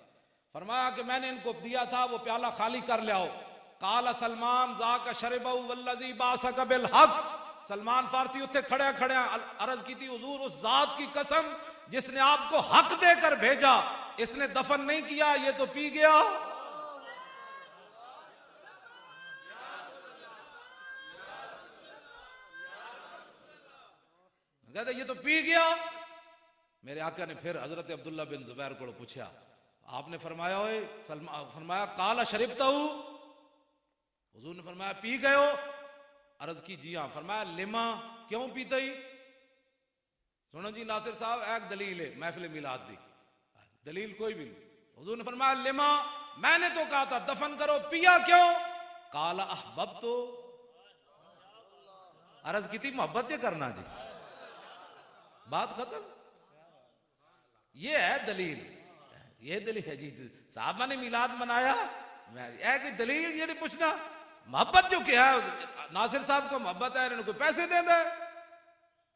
فرمایا کہ میں نے ان کو دیا تھا، وہ پیالہ خالی کر لے آؤ۔ قال سلمان ذاک شربہ والذی بعثک بالحق، سلمان فارسی اتھے کھڑے کھڑے عرض کی تھی حضور اس ذات کی قسم جس نے آپ کو حق دے کر بھیجا، اس نے دفن نہیں کیا، یہ تو پی گیا۔ کہتے یہ تو پی گیا۔ میرے آقا نے پھر حضرت عبداللہ بن زبیر کو پوچھا، آپ نے فرمایا ہوئے فرمایا قال شربتہ، حضور نے فرمایا پی گئے ہو؟ عرض کی جی ہاں۔ فرمایا لما، کیوں پیتا ہی؟ سنو جی ناصر صاحب ایک دلیل ہے محفل میلاد دی، دلیل کوئی بھی نہیں۔ حضور نے فرمایا لما، میں نے تو کہا تھا دفن کرو، پیا کیوں؟ قال احببت، عرض کی تھی محبت سے کرنا جی، بات ختم۔ یہ ہے دلیل، یہ دلیل ہے جی صحابہ نے میلاد منایا، ایک دلیل یہ نہیں پوچھنا محبت جو کیا ہے۔ ناصر صاحب کو محبت ہے، انہوں کو پیسے دے دے،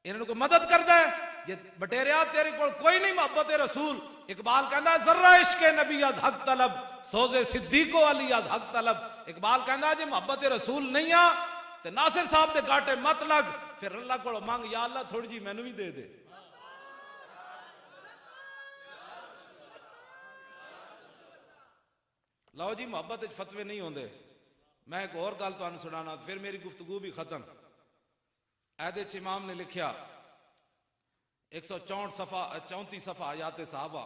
انہوں کو مدد کر دے، یہ بٹیریا تیرے کو کوئی نہیں محبت رسول۔ اقبال کہندا ذرہ عشق نبی از حق طلب، سوز صدیق و علی از حق طلب۔ اقبال کہندا جی محبت رسول نہیں آ تے ناصر صاحب دے گاٹے مت لگ، پھر اللہ کو مانگ یا اللہ تھوڑی جی مینوں بھی دے دے۔ لو جی محبت فتوے نہیں ہوندے۔ میں ایک اور گل تو سنانا پھر میری گفتگو بھی ختم۔ عہد امام نے لکھیا 164 صفحہ 34 صفحہ آیات صحابہ،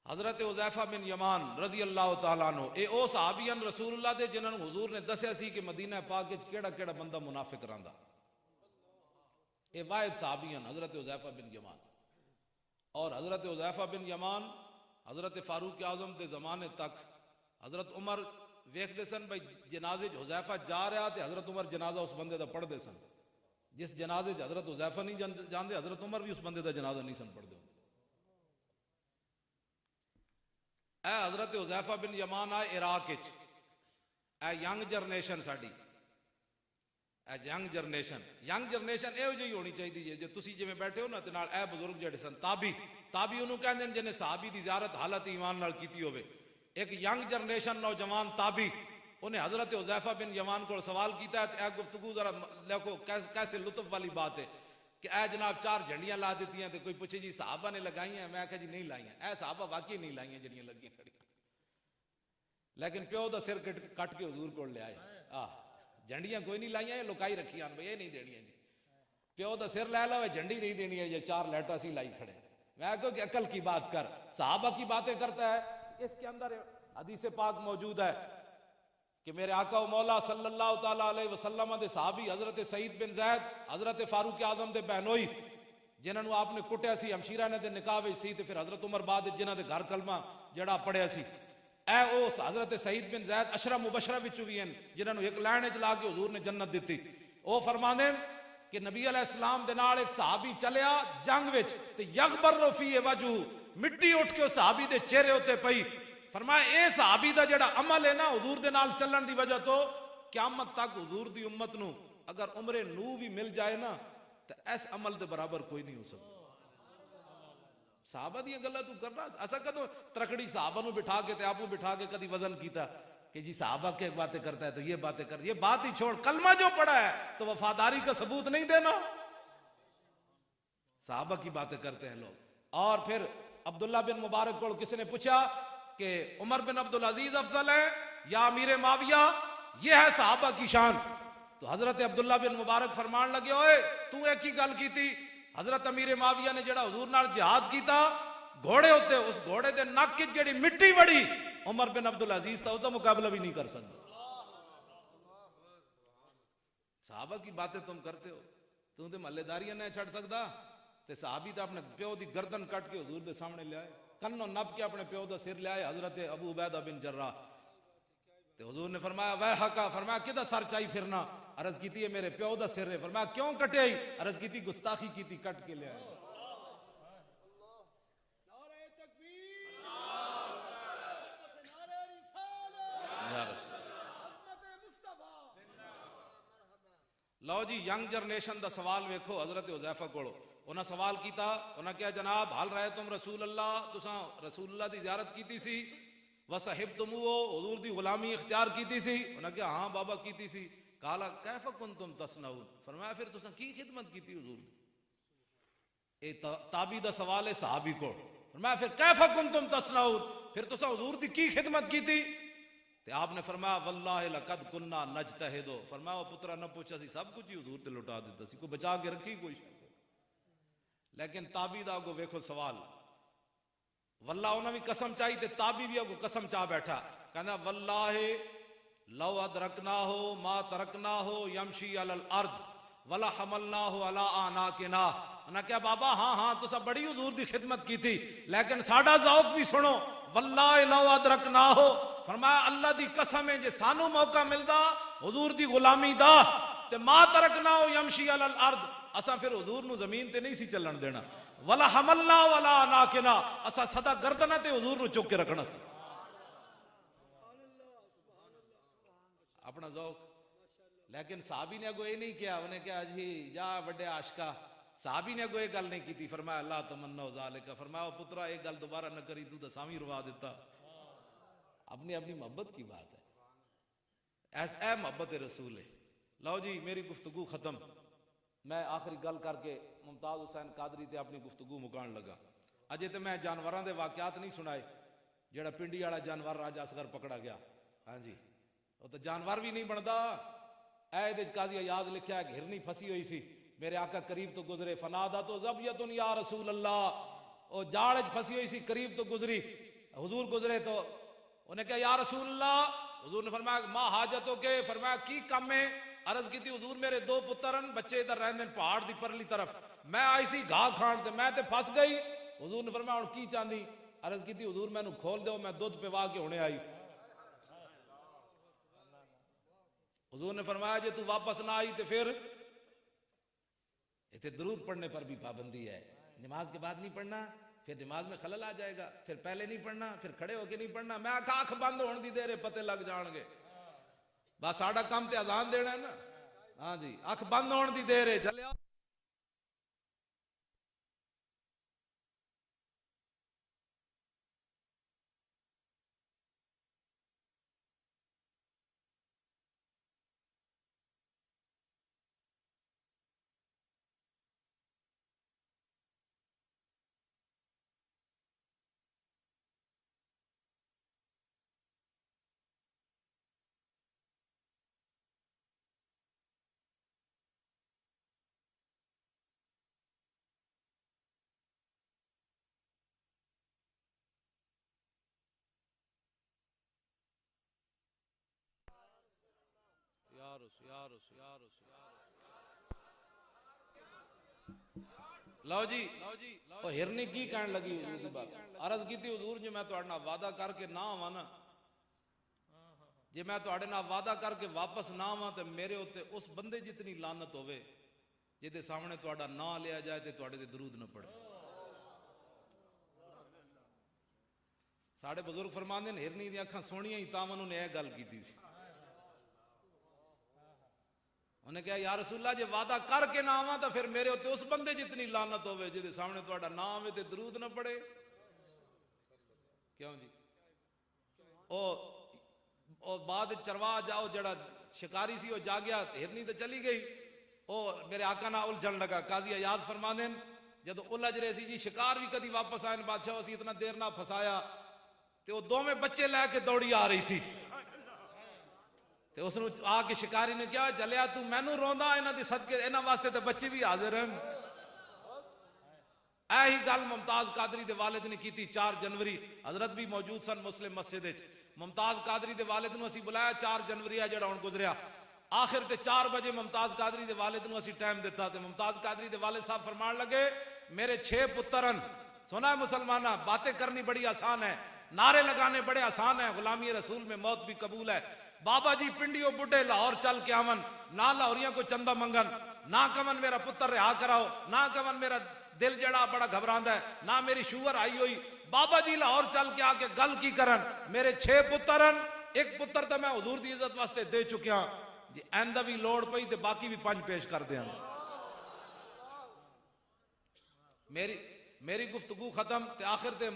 حضرت حذیفہ بن یمان رضی اللہ تعالیٰ عنہ، اے او صحابیان رسول اللہ دے جنہاں نوں حضور نے دسیا سی کہ مدینہ پاک وچ کیڑا کیڑا بندہ منافق رہندا، اے واحد صحابیان حضرت حذیفہ بن یمان۔ اور حضرت حذیفہ بن یمان حضرت فاروق اعظم دے زمانے تک حضرت عمر ویکھدے سن بھائی جنازے حذیفہ جا رہا تے حضرت عمر جنازہ اس بندے دا پڑھ دے سن، جس جنازے حضرت حذیفہ نہیں جاندے حضرت عمر بھی اس بندے دا جنازہ نہیں سن پڑھ دے۔ اے حضرت حذیفہ بن یمان آئے عراق وچ، اے ینگ جنریشن ساڈی، اے ینگ جنریشن اے جی ہونی چاہیے جی تسی جویں بیٹھے ہو نا تے نال اے بزرگ جڑے سن تابی انہوں کہندے جن صحابی دی زیارت حالت ایمان نال کیتی ہوئے، ایک ینگ جنریشن نوجوان تابی انہیں حضرت حذیفہ بن یمان کو سوال کیتا ہے، اے گفتگو ذرا دیکھو کیسے لطف والی بات ہے۔ کہ اے جناب 4 جھنڈیاں لا دیتی ہیں. تو کوئی پوچھے جی صحابہ نے لگائی ہیں؟ میں کہا جی نہیں لائی ہیں. اے صحابہ واقعی نہیں لائی ہیں جڑیاں لگی کھڑی, لیکن پیو دا سر کٹ کے حضور کو لے آئے. جھنڈیاں کوئی نہیں لائیاں, یہ لکائی رکھی ہیں بھائی, یہ نہیں دینی جی. پیو دا سر لے لو, جھنڈی نہیں دینی ہے, یہ 4 لیٹا سی لائی کھڑے. میں کہوں کہ عقل کی بات کر, صحابہ کی باتیں کرتا ہے. اس کے اندر حدیث پاک موجود ہے کہ میرے آقا و مولا صلی اللہ تعالیٰ علیہ وسلم دے صحابی حضرت سعید بن زید, حضرت فاروق اعظم دے بہنوئی جنہاں نو آپ نے کٹیا سی, ہمشیرہ نے دے نکاح وچ سی, تے پھر حضرت عمر بعد جنہاں دے گھر کلمہ جڑا پڑھیا سی, اے او حضرت سعید بن زید اشرا مبشرہ وچ بھی ہیں جنہاں نو ایک لائن وچ لا کے حضور نے جنت دتی. او فرماندے کہ نبی علیہ السلام دے نال ایک صحابی چلیا جنگ وچ, تے یغبر فی وجہ, مٹی اٹھ کے صحابی دے چہرے ہوتے پئی. فرمایا اے صحابی دا جڑا عمل ہے نا حضور دے نال چلن دی وجہ تو قیامت تک حضور دی امت نو اگر عمر نو بھی مل جائے نا تو اس عمل دے برابر کوئی نہیں ہو سکتا. صحابہ دیاں گلاں تو کرنا ایسا کدو ترکڑی صحابہ نو بٹھا کے تے آپ بٹھا کے کدی وزن کیتا کہ جی صحابہ کے باتیں کرتا ہے تو یہ باتیں کر, یہ بات ہی چھوڑ, کلمہ جو پڑھا ہے تو وفاداری کا ثبوت نہیں دینا. صحابہ کی باتیں کرتے ہیں لوگ. اور پھر عبداللہ بن مبارک کو کسی نے پوچھا کہ عمر بن عبدالعزیز افضل ہے یا امیر معاویہ, یہ ہے صحابہ کی شان. تو حضرت عبداللہ بن مبارک فرمان لگے, اوئے تو ایک ہی گل کی تھی, حضرت امیر معاویہ نے جڑا حضور نال جہاد کیتا, گھوڑے ہوتے, اس گھوڑے دے نک وچ جڑی مٹی وڑی عمر بن عبدالعزیز تھا, اس دا مقابلہ بھی نہیں کر سکتا. صحابہ کی باتیں تم کرتے ہو, تم تے محلے داریاں نہیں چھڑ سکتا. تے صحابی تے اپنے پیو دی گردن کٹ کے حضور دے سامنے لے آئے, کنوں نپ کے اپنے پیو دا سر لے آئے, حضرت ابو عبیدہ بن جراح. تے حضور نے فرمایا ویحکا, فرمایا کدھر سر چائی پھرنا؟ عرض کیتی ہے میرے پیو دا سر ہے. فرمایا کیوں کٹے آئی؟ عرض کیتی گستاخی کیتی, کٹ کے لے آئے. لو جی ینگ جنریشن دا سوال ویکھو حضرت حذیفہ کولو. انہاں سوال کیتا, انہاں کیا جناب حال رہے تم رسول اللہ, تساں رسول اللہ دی زیارت کیتی سی, وصحبتموہ, حضور دی غلامی اختیار کیتی سی؟ انہاں کیا ہاں بابا کیتی سی. قالا کیف کنتم تصنعون, فرمایا پھر تساں کی خدمت کیتی حضور دی؟ اے تابعی دا سوال ہے صحابی کو. فرمایا پھر کیف کنتم تصنعون, پھر تساں حضور دی کی خدمت کیتی؟ تے آپ نے فرمایا واللہ لقد کننا نجتہد, فرمایا وہ پترا نہ پوچھا سی, سب کچھ ہی حضور تے لٹا دیتا سی, کوئی بچا کے رکھی کوئی شے. لیکن تابعی دا کو ویکھو سوال, واللہ انہاں بھی قسم چاہی تے تابعی بھی کو قسم چاہ بیٹھا, کہنا واللہ لو ادرکناہو ما ترکناہو یمشی علی الارض ولا حملناہو علی اعناقنا. انہاں کیا بابا ہاں ہاں تسا بڑی حضور دی خدمت کی تھی, لیکن ساڈا ذوق بھی سنو, واللہ لو ادرکناہو, فرمایا اللہ دی قسم ہے جے سانو موقع ملدا حضور دی غلامی دا تے ما ترکناہو یمشی علی الارض, اساں پھر حضور نو زمین تے نہیں سی چلن دینا, ولا حملنا ولا اعناقنا, اساں سدا گردناں تے حضور نو چک کے رکھنا سی. اپنا ذوق. لیکن صحابی نے اگو یہ نہیں کیا, انہیں کہا جی جا بڑے عاشقہ, صحابی نے اگو یہ گل نہیں کی تھی. فرمایا اللہ تمنا ذالک, فرمایا پترا یہ گل دوبارہ نہ کری, تو سامی روا دیتا. اپنی اپنی محبت کی بات ہے, ایسا اے محبت رسول ہے. لو جی میری گفتگو ختم, میں آخری گل کر کے ممتاز حسین قادری تے اپنی گفتگو مکان لگا. اجے تے میں جانوراں دے واقعات نہیں سنائے, جڑا پنڈی والا جانور راجہ اصغر پکڑا گیا, ہاں جی وہ تو جانور بھی نہیں بنتا. اے دے قاضی ایاز لکھیا ہے گھرنی پھسی ہوئی سی, میرے آقا قریب تو گزرے, فنادا تو زبیۃ یا رسول اللہ, او جاڑ پھسی ہوئی سی, قریب تو گزری, حضور گزرے تو انہیں کہا یا رسول اللہ. حضور نے فرمایا ما حاجتوں کے, فرمایا کی کم ہے؟ عرض کی تھی حضور میرے 2 پترن, بچے ادھر رہندے پہاڑ دی پرلی طرف, میں آئی سی گھا کھان تے میں تے پھس گئی. حضور نے فرمایا ہن کی چاندی؟ عرض کی تھی حضور میں نو کھول دیو, میں دودھ پوا کے ہونے آئی. حضور نے فرمایا جے تو واپس نہ آئی تو پھر اتنے درود پڑھنے پر بھی پابندی ہے, نماز کے بعد نہیں پڑھنا, پھر نماز میں خلل آ جائے گا, پھر پہلے نہیں پڑھنا, پھر کھڑے ہو کے نہیں پڑھنا. میں آنکھ آنکھ بند ہون دی دیر پتے لگ جان گے, بس ساڈا کام تے اذان دینا ہے نا, ہاں جی آنکھ بند ہون دی دیر ہے, چلے رسول یا رسول یا رسول. لو جی وہ ہرنی کی کہنے لگی حضور دی بات عرض کی تھی حضور جی میں تہاڈے نال وعدہ کر کے نہ آواں نا جی میں تہاڈے نال وعدہ کر کے واپس نہ آواں تے میرے اوتے اس بندے جتنی لعنت ہوے جے سامنے تہاڈا نام لیا جائے تے تہاڈے تے درود نہ پڑھے. ساڈے بزرگ فرماندے نے ہرنی دی اکھاں سونیاں ہی تاں انہوں نے یہ گل کیتی سی. انہیں کہا یا رسول اللہ جے وعدہ کر کے نہ آواں تو پھر میرے ہوتے اس بندے جتنی لعنت ہوئے جے سامنے تہاڈا نام ہوئے تے درود نہ پڑے. کیوں جی او بعد چرواہ جاؤ جڑا شکاری سی وہ جا گیا ہرنی تو چلی گئی او میرے آقا نہ الجھن لگا. قاضی ایاز فرماندے جدو الجھ رہے سی جی شکار بھی کدی واپس آئے بادشاہ اسی اتنا دیر نہ پھسایا تے وہ دو میں بچے لے کے دوڑی آ رہی سی تے اس نے آ کے شکاری نے کیا چلیا تو مینوں روندا انہاں دی صدقے انہاں واسطے تے بچے بھی حاضر ہیں. ایہی گل ممتاز قادری دے والد نے کیتی 4 جنوری حضرت بھی موجود سن مسلم مسجد وچ. ممتاز قادری دے والد نو اسی بلایا 4 جنوری ہے جڑا ہن گزریا آخر تے 4 بجے ممتاز قادری دے والد نو اسی ٹائم دیتا تے ممتاز قادری دے والد صاحب فرمان لگے میرے 6 پترن سنا ہے مسلمانہ باتیں کرنی بڑی آسان ہے نعرے لگانے بڑے آسان ہیں غلامی رسول میں موت بھی قبول ہے. بابا جی پنڈیوں بڈھے لاہور چل کے آون نہ لاہوریاں کو چندہ منگن نہ کمن میرا پتر رہا کراؤ نہ کمن میرا دل جڑا بڑا گھبراندہ ہے نہ میری شوگر آئی ہوئی بابا جی لاہور چل کے آ کے گل کی کرن میرے 6 پترن 1 پتر تو میں حضور دی عزت واسطے دے چکیا جی آئندہ بھی لوڑ پئی تے باقی بھی 5 پیش کر دیاں. میری گفتگو ختم تے آخر تے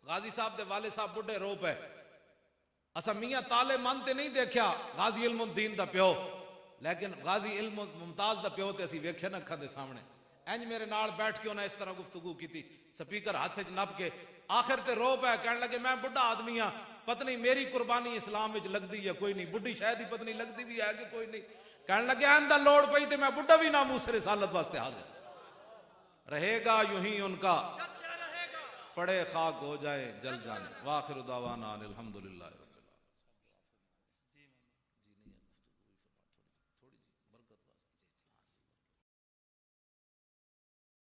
غازی صاحب دے والد صاحب بڈھے رو پے اسا میاں تالے من تے نہیں دیکھیا غازی علم الدین دا پیو لیکن غازی علم ممتاز دا پیو تے اسی ویکھے نہ کھا دے سامنے انج میرے نال بیٹھ کے انہیں اس طرح گفتگو کی تھی سپیکر ہاتھ وچ نپ کے آخر تے رو پے کہنے لگے میں بڈھا آدمی ہاں پتہ نہیں میری قربانی اسلام وچ لگدی یا کوئی نہیں بڈھی شاید ہی پتہ نہیں لگدی بھی ہے کہ کوئی نہیں. کہنے لگے آئندہ لوڑ پئی تے میں بڈھا بھی ناموس رسالت واسطے حاضر رہے گا یوں ہی ان کا پڑے خاک ہو جائے جل جانے. واخر دعوانا الحمدللہ.